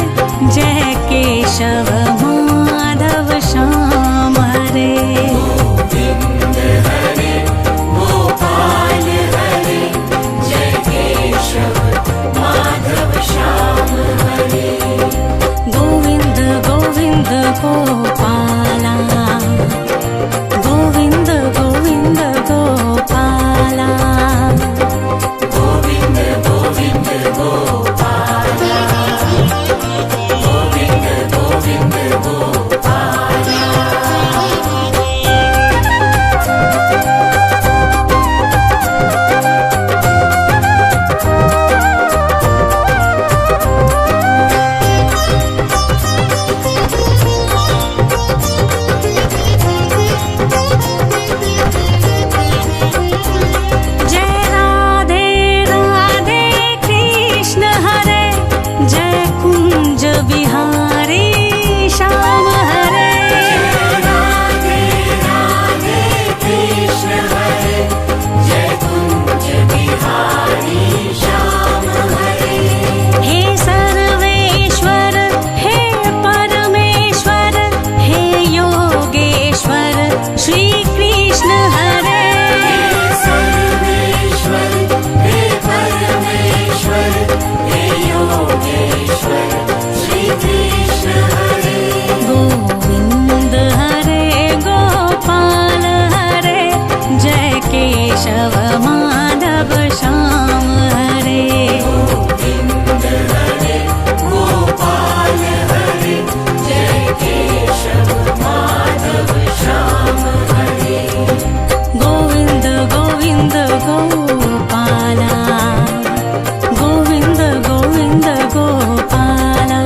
जय केशव माधव श्याम हरे गोविंद हरे गोपाल हरे जय केशव माधव श्याम हरे गोविंद गोविंद गोपाला गोविंद गोविंद गोपाला गोविंद गोविंद गोपाल गोविंद गोविंद गोपाल जय राधे राधे कृष्ण हरे जय कुंज बिहारी श्याम हरे राधे राधे कृष्ण हरे जय कुंज बिहारी श्याम हरे हे सर्वेश्वर हे परमेश्वर हे योगेश्वर श्री कृष्ण हरे सर्वेश्वर हे परमेश्वर हे योगेश्वर श्री कृष्ण हरे गोविंद हरे गोपाल हरे जय केशव माधव श्याम हरे गोविंद हरे गोपाल हरे जय केशव माधव श्याम हरे गोविंद गोविंद गोपाला गोविंद गोविंद गोपाला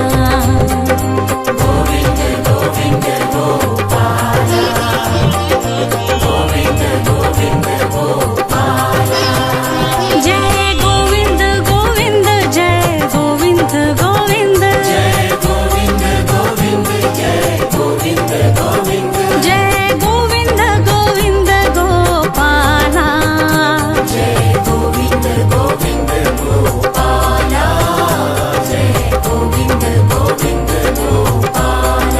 गोविंद गोविंद गोपाल गोविंद गोविंद गोपाल जय गोविंद गोविंद जय गोविंद गोविंद जय गोविंद गोविंद जय गोविंद गोविंद जय गोविंद गोविंद गोपाला जय गोविंद गोविंद गोपाल जय गोविंद गोविंद गोपाल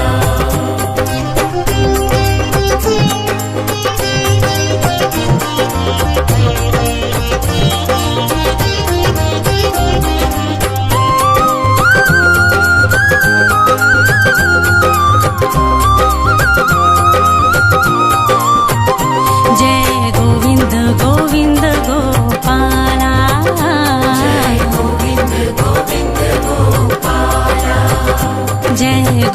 जय गोविंद गोविंद गोपाला जय Govind Govind Gopal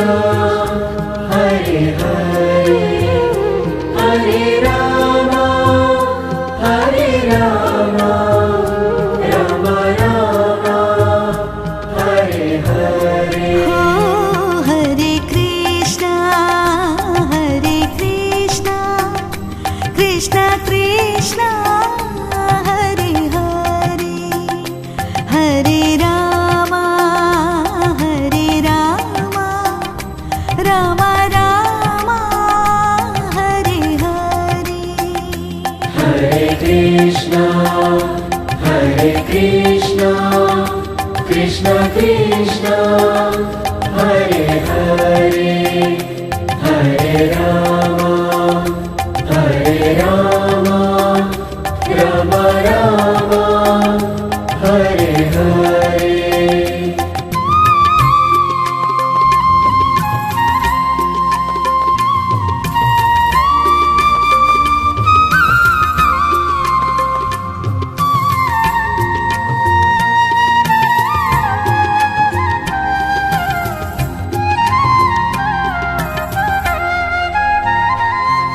Krishna, Hare Hare, Hare Rama, Hare Rama, Rama Rama, Hare Hare. Oh, Hare Krishna, Krishna Krishna, Hare Hare, Hare Rama, Rama Rama, Hare Hare. Hare Krishna, Krishna Krishna, Hare Hare, Hare Rama, Rama Rama, Hare Hare.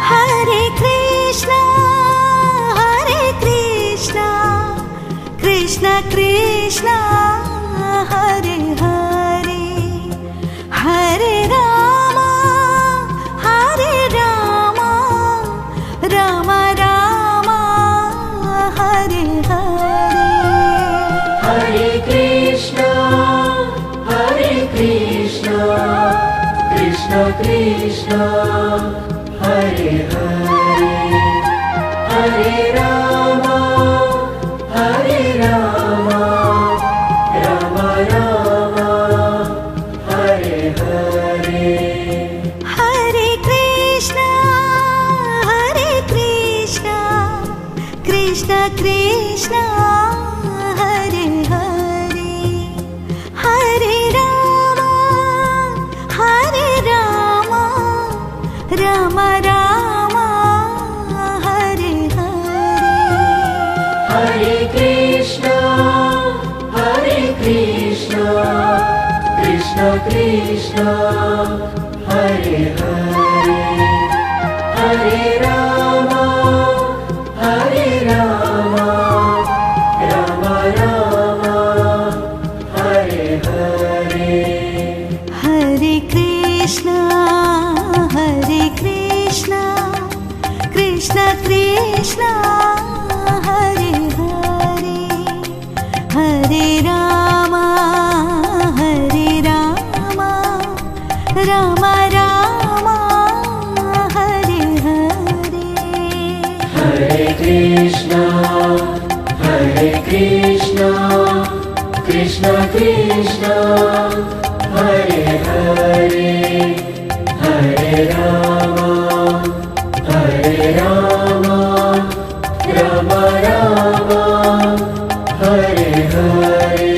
Hare Krishna, Krishna Krishna, Hare Hare, Hare Rama, Rama Rama, Hare Hare. Hare Krishna, Krishna Krishna, Hare Hare, Hare Rama, Rama Rama, Hare Hare. Hare Krishna, Krishna Krishna, Hare Hare, Hare Rama, Rama Rama, Hare Hare. Hare Krishna, Krishna Krishna, Hare Hare, Hare Rama, Rama Rama, Hare Hare. Hare Krishna, Krishna Krishna, Hare Hare, Hare Rama, Rama Rama, Hare Hare. Hare Krishna, Krishna Krishna, Hare Hare, Hare Rama, Rama Rama, Hare Hare.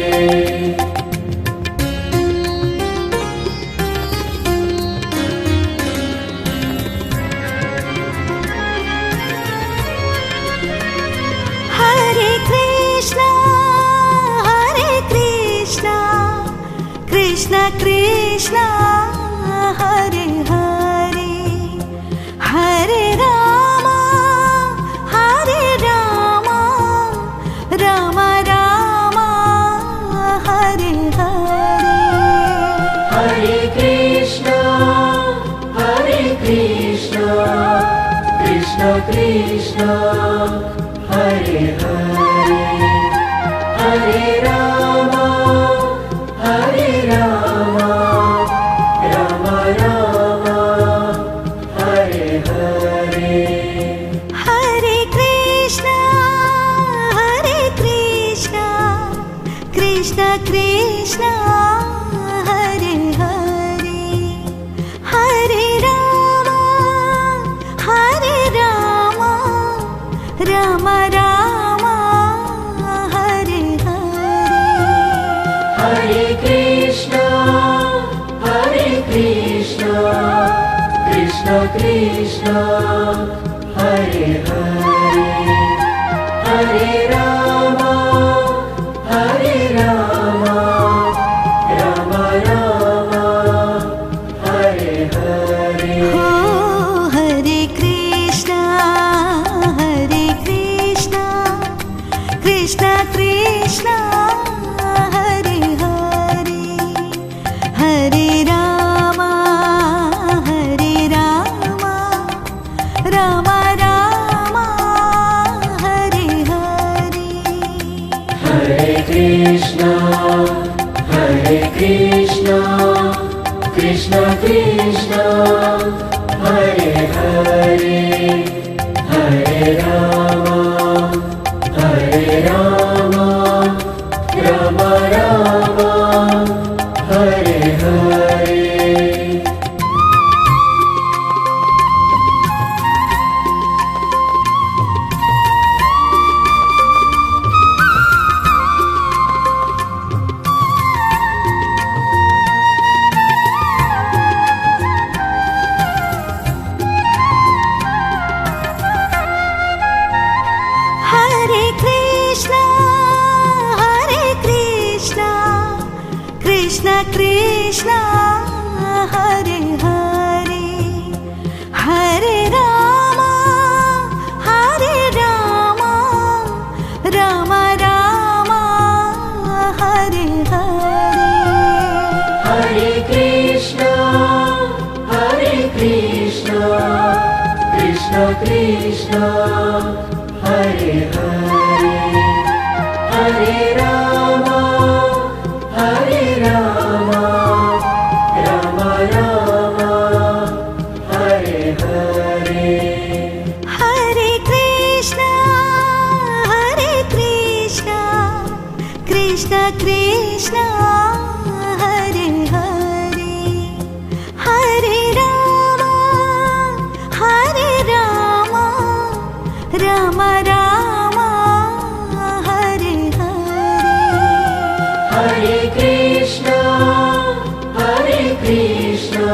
Hare Krishna, Krishna Krishna, Hare Hare, Hare Rama, Rama Rama, Hare Hare. Hare Krishna, Krishna Krishna, Hare Hare, Hare Rama, Rama Rama, Hare Hare. Hare Krishna, Krishna Krishna, Hare Hare, Hare Rama, Rama Rama, Hare Hare. Hare Krishna, Krishna Krishna, Hare Hare, Hare Rama, Rama Rama, Krishna Krishna Hare Hare Hare Rama Rama Rama Hare Hare Hare Krishna, Krishna Krishna, Hare Hare, Hare Rama, Rama Rama, Hare Hare. Hare Krishna Krishna Krishna Hare Hare Hare Rama Rama Rama Hare Hare Hare Krishna, Krishna Krishna, Hare Hare, Hare Rama, Rama Rama, Hare Hare. Hare Krishna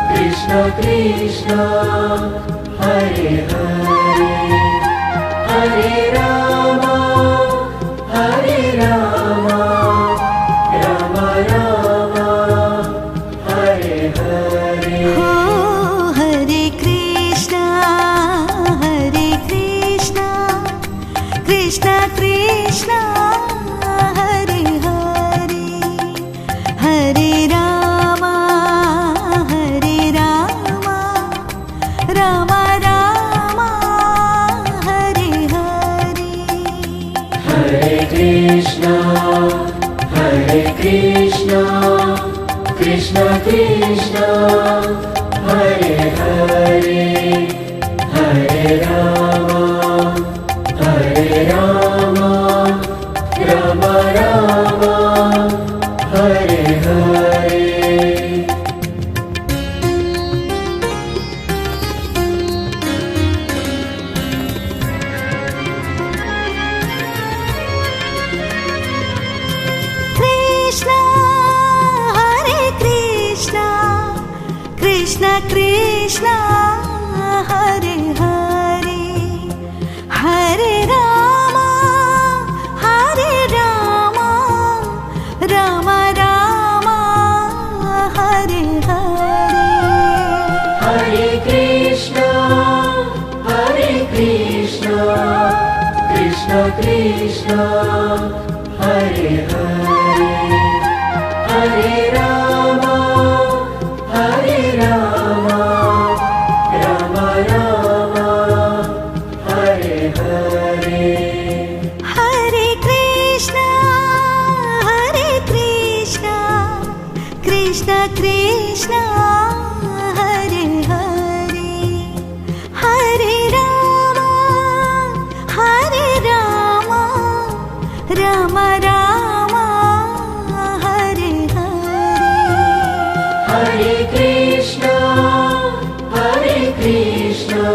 Krishna Krishna Hare Hare Hare Rama Rama Rama Hare Hare Oh, Hare Krishna, Krishna Krishna, Hare Hare, Hare Rama, Rama Rama, Hare Hare. Hare Krishna Krishna Krishna Hare Hare Hare Rama Rama Rama Hare Hare Krishna, Hare Krishna, Krishna Krishna, Hare Hare, Hare Rama, Rama Rama, Hare Hare. Hare Krishna Krishna Krishna Hare Hare Hare Rama Rama Rama Hare Hare Hare Krishna, Krishna Krishna, Hare Hare, Hare Rama, Rama Rama, Hare Hare. Hare Krishna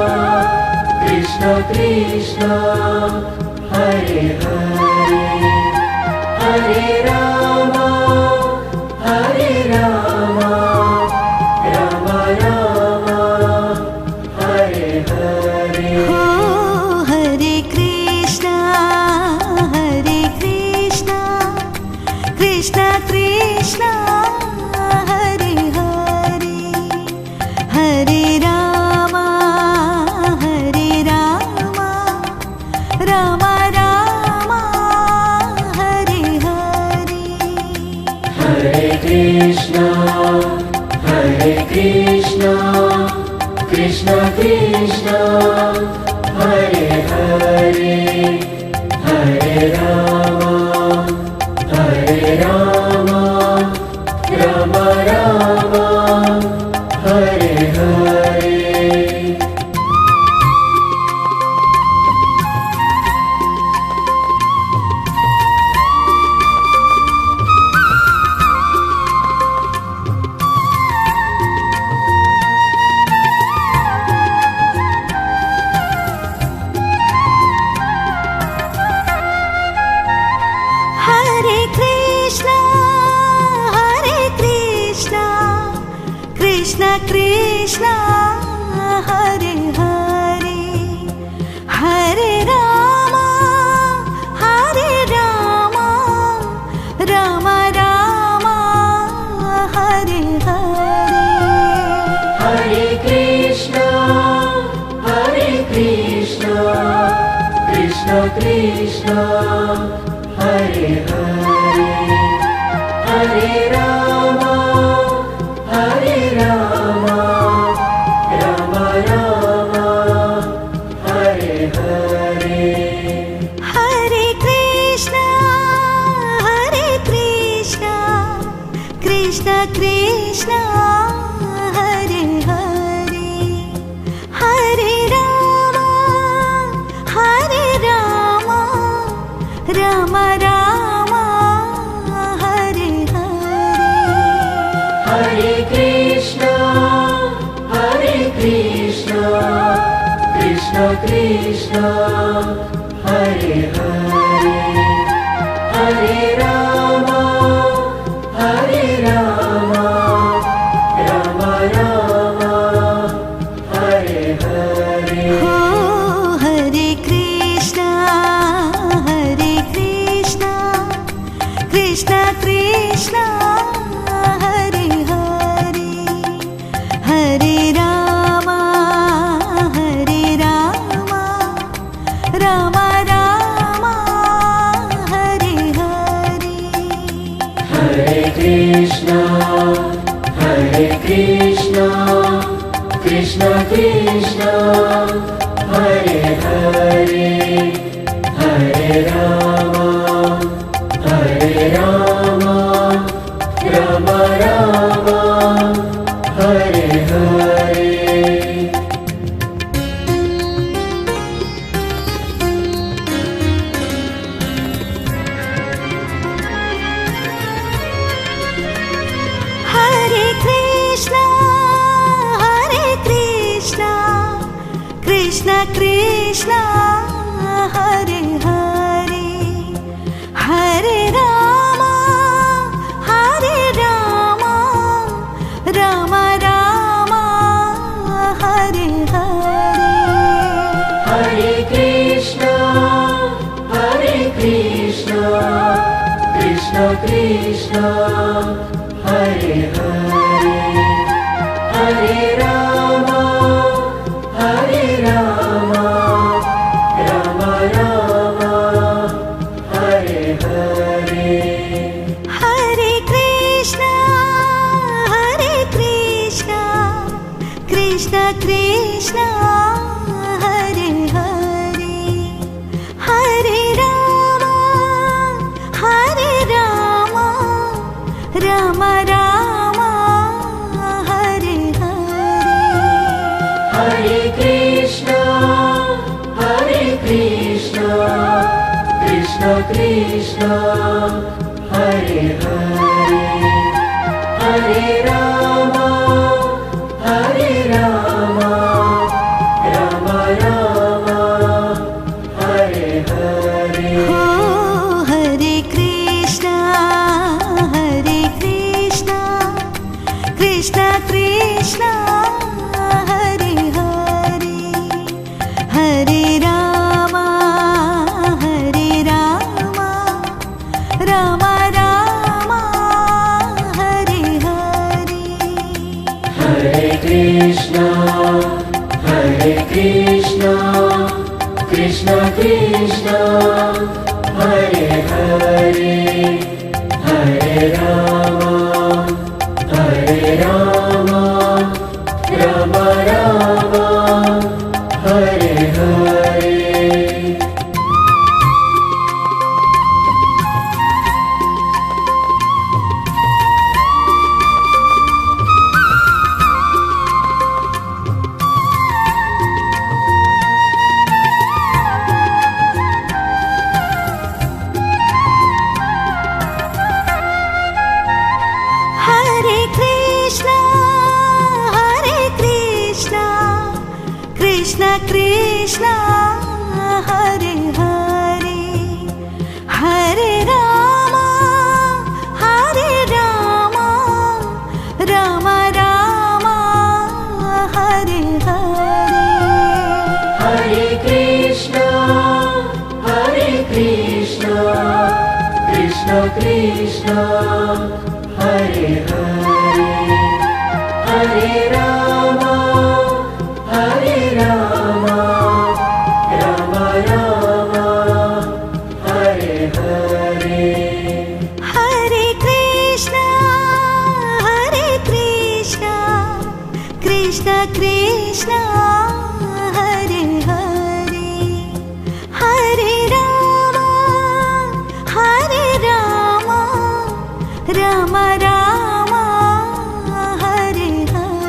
Krishna Krishna Hare Hare Hare Rama Rama Rama Hare Hare Oh, Hare Krishna, Krishna Krishna, Hare Hare, Hare Rama, Rama Rama, Hare Hare. Hare Krishna Krishna Krishna Hare Hare Hare Rama Rama Rama Krishna Krishna Hare Hare Hare Ram Ram Ram Hare Hare Hare Krishna Krishna Krishna Hare Hare Hare Ram Ram Ram Hare Hare Hare Krishna Krishna Krishna Hare Hare Hare Ram Ram Ram Hare Hare Hare Krishna Krishna Krishna Hare Hare Hare Ram Ram Hare Hare हो हरे कृष्ण कृष्ण कृष्ण हरे हरे हरे राम राम राम हरे हरे हरे कृष्ण कृष्ण कृष्ण हरे हरे हरे राम राम हरे हरे हरे कृष्ण कृष्ण कृष्ण हरे हरे हरे राम राम हरे हरे हरे कृष्ण कृष्ण कृष्ण हरे हरे हरे राम राम हरे हरे हरे कृष्ण कृष्ण कृष्ण हरे हरे हरे राम राम हरे हरे हरे कृष्ण कृष्ण कृष्ण हरे हरे हरे राम राम हरे हरे हो हरे Krishna Krishna Krishna Hare Hare Hare Ram Ram Hare Hare Hare Krishna Krishna Krishna Hare Hare Hare Ram Ram Hare Hare Hare Krishna Krishna Krishna Hare Hare Hare Ram Ram Ram Krishna, Hare Hare, Hare Rama, Hare Rama, Rama Rama, Hare Hare. Hare Krishna, Krishna Krishna, Hare Hare, Hare Rama, Rama Rama, Hare Hare.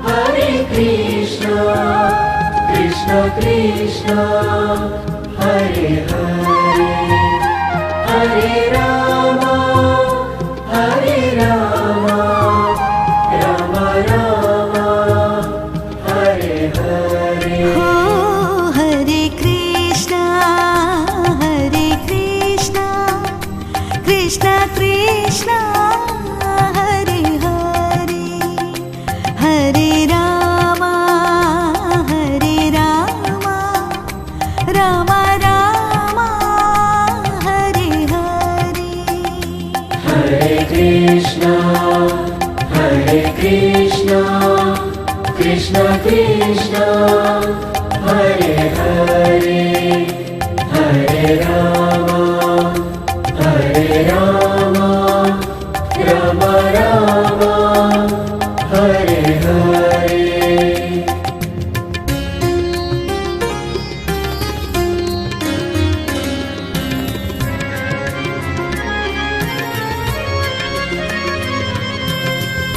Hare Krishna, Krishna Krishna, Hare Hare, Hare Rama, Rama Rama, Hare Hare. Oh, Hare Krishna, Krishna Krishna, Hare Hare, Hare Rama, Rama Rama, Hare Hare. Hare Krishna, Krishna Krishna, Hare Hare, Hare Rama, Rama Rama, Hare Hare.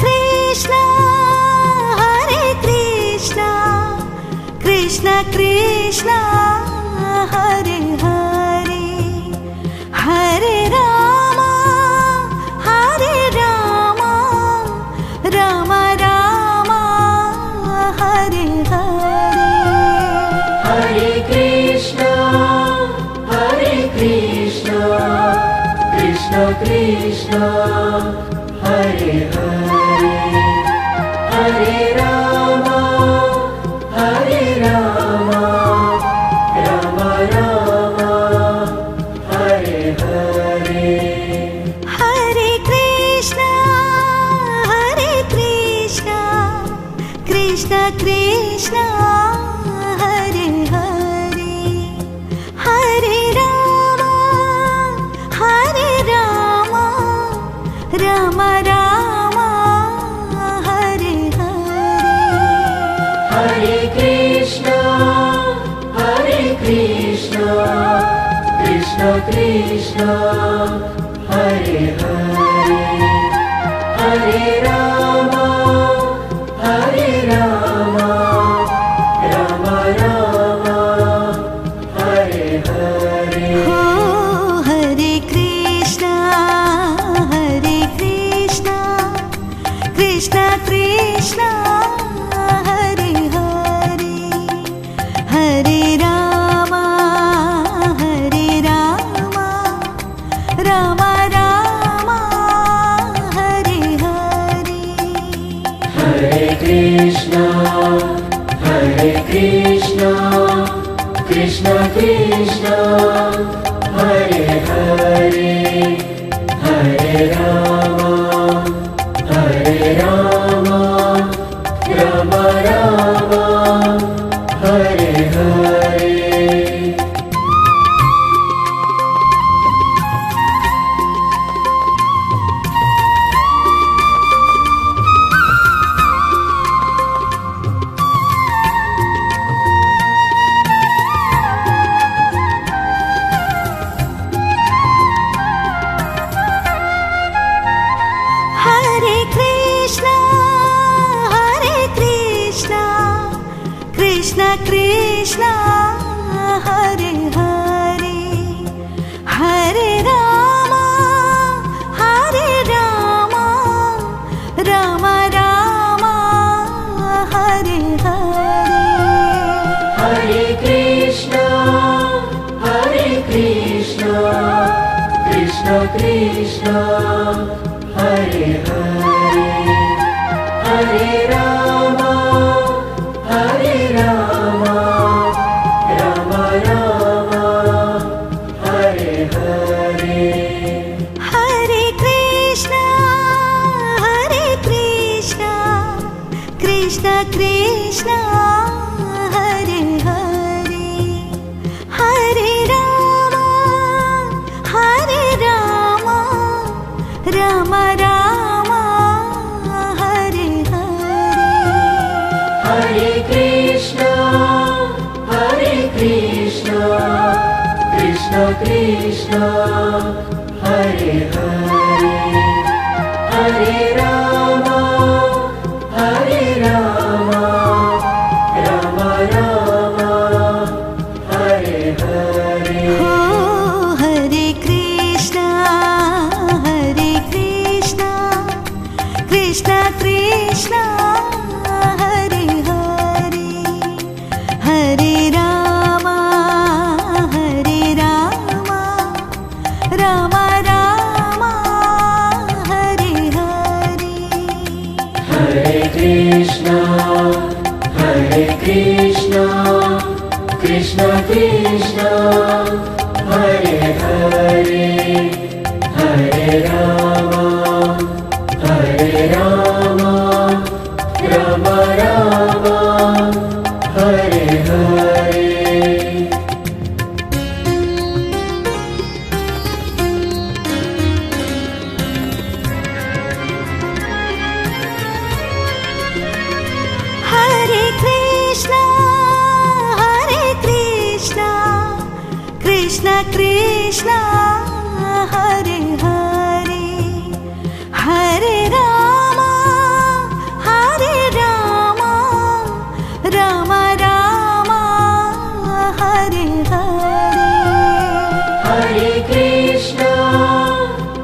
Krishna, Hare Krishna, Krishna Krishna, Hare Hare, Hare Rama, Rama Rama, Hare Hare. Hare Krishna, Krishna Krishna, Hare Hare, Hare Rama, Rama Rama, Hare Hare. Hare Krishna, Krishna Krishna, Hare Hare, Hare Rama, Rama Rama, Hare Hare. Hare Krishna, Krishna Krishna, Hare Hare, Hare Rama, Rama Rama, Hare Hare. Oh, Hare Krishna, Krishna Krishna, Hare Hare, Hare Rama, Rama Rama, Hare Hare. Hare Krishna, Krishna Krishna, Hare Hare, Hare Rama, Rama Rama, Hare Hare. Hare Krishna, Krishna Krishna, Hare Hare, Hare Rama, Rama Rama, Hare Hare. Hare Krishna, Krishna Krishna, Hare Hare, Hare Rama, Rama Rama, Ram Ram Hare Hare Hare Krishna Krishna Krishna Hare Hare Hare Ram Ram Ram Hare Hare हो हरे कृष्णा कृष्ण कृष्ण हरे हरे हरे राम राम राम हरे हरे हरे कृष्णा कृष्ण कृष्ण हरे हरे हरे राम राम राम हरे हरे हरे कृष्णा कृष्ण कृष्ण हरे हरे हरे राम राम राम हरे हरे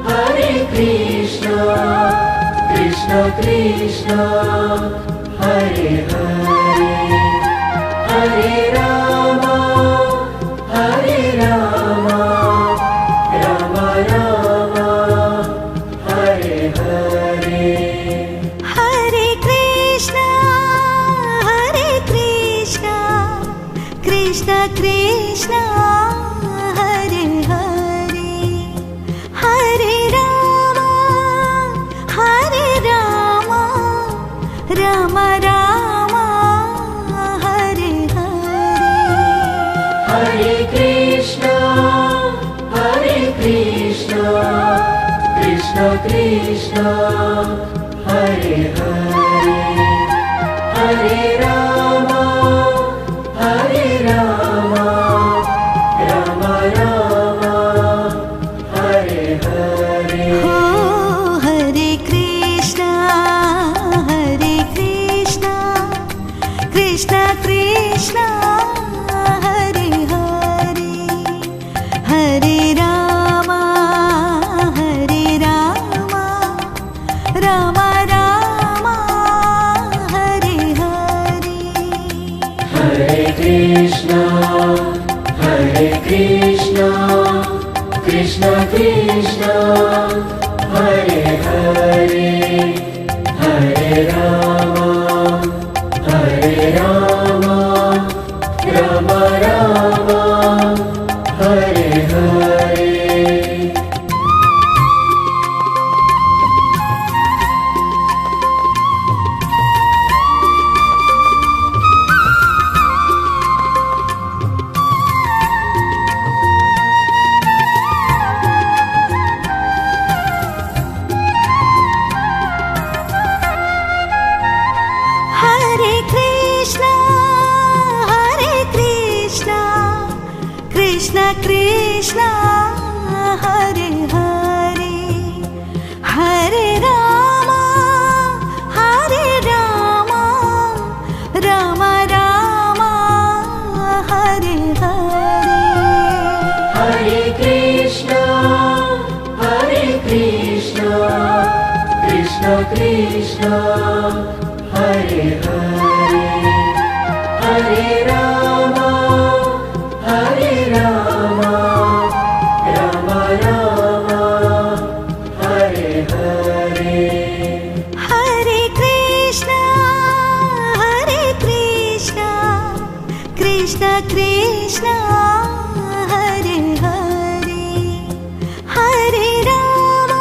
हरे कृष्णा कृष्ण कृष्ण हरे हरे हरे राम राम राम हरे हरे हरे कृष्णा कृष्ण कृष्ण हरे हरे हरे राम राम राम हरे हरे हरे कृष्णा कृष्ण कृष्ण हरे हरे हरे राम राम राम हरे हरे हो हरे Krishna Krishna Krishna Hare Hare Hare Ram Ram Ram Hare Hare Hare Krishna Krishna Krishna Hare Hare Hare Ram Ram Ram Hare Hare Hare Krishna Krishna Krishna Hare Hare Hare Ram Ram Ram Hare Hare Hare Krishna Krishna Krishna Hare Hare Hare Ram Ram Ram Hare Hare Hare Krishna Krishna Krishna Hare Hare Hare Ram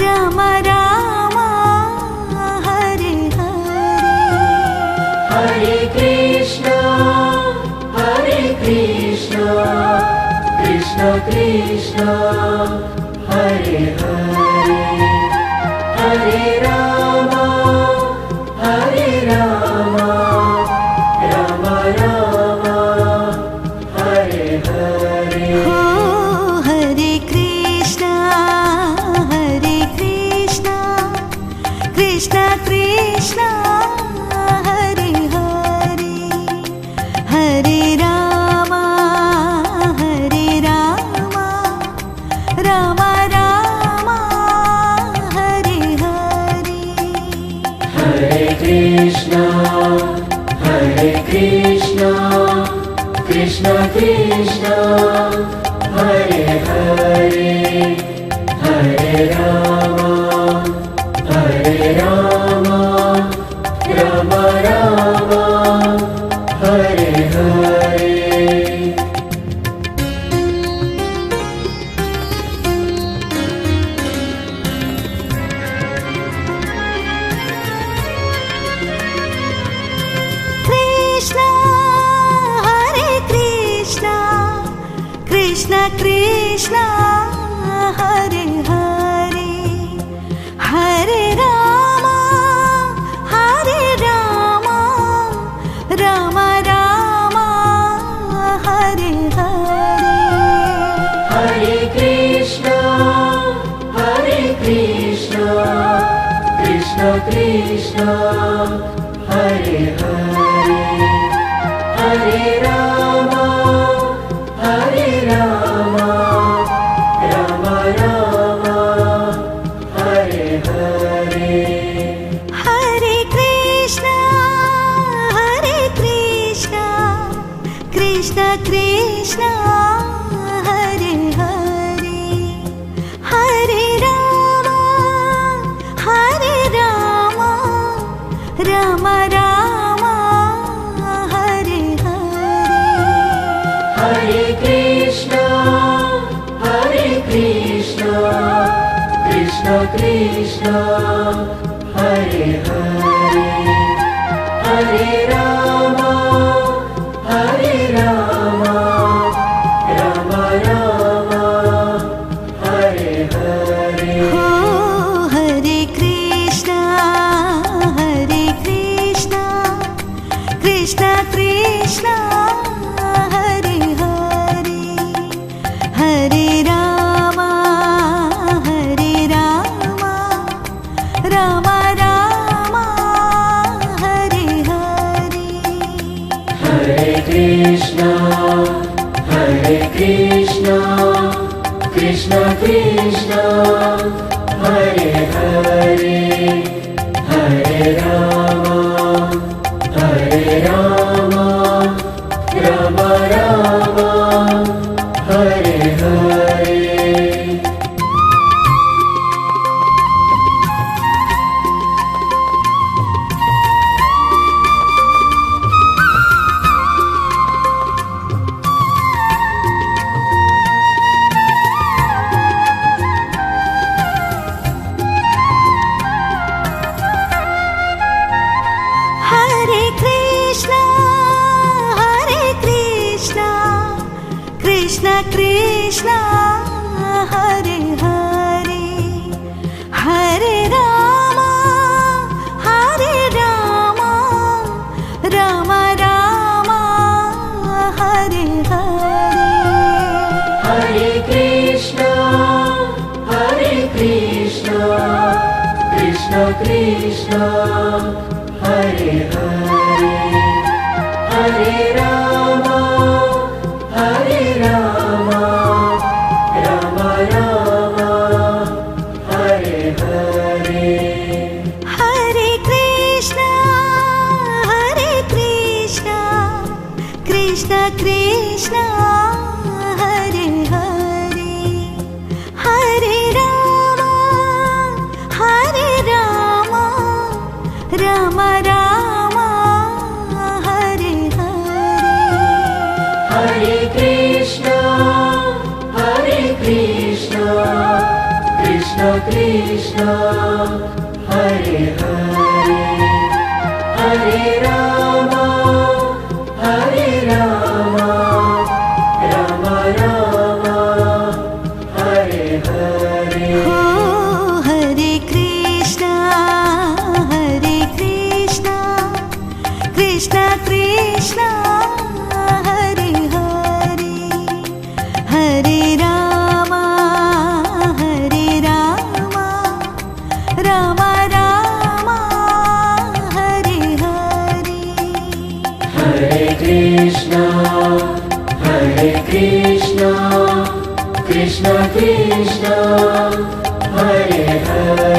Ram Ram Hare Hare Hare Krishna Krishna Krishna Hare Hare Hare Rama Hare Rama Rama Rama Hare Hare हो हरे Krishna Krishna Krishna Hare Hare Hare Rama Ram Ram Hare Hare Hare Krishna Krishna Krishna Hare Hare Hare Rama Rama Rama Hare Hare Krishna हरे Krishna Krishna Hare Hare Hare Ram Ram Ram Hare Hare Hare Krishna Krishna Krishna Hare Hare Hare Rama Rama Rama Hare Hare हरे Krishna Krishna Krishna Hare Hare Hare Ram Ram Ram Hare Hare Hare Krishna Krishna Krishna Hare Hare Hare Rama Rama Rama Hare Hare हो हरे Krishna Krishna Krishna Hare Hare Hare Ram Ram Ram Hare Hare Hare Krishna Krishna Krishna Hare Hare Hare Rama Rama Rama Hare Hare हरे Krishna Krishna Krishna Hare Hare Hare Ram Ram Ram Hare Hare Hare Krishna Krishna Krishna Hare Hare Hare Rama Rama Rama Hare Hare हरे Krishna Krishna Krishna Hare Hare Hare Ram Ram Ram Hare Hare Hare Krishna Krishna Krishna Hare Hare Hare Rama Rama Rama हरे हो हरे कृष्णा कृष्णा कृष्णा हरे हरे हरे राम राम राम हरे हरे हरे कृष्णा कृष्णा कृष्णा हरे हरे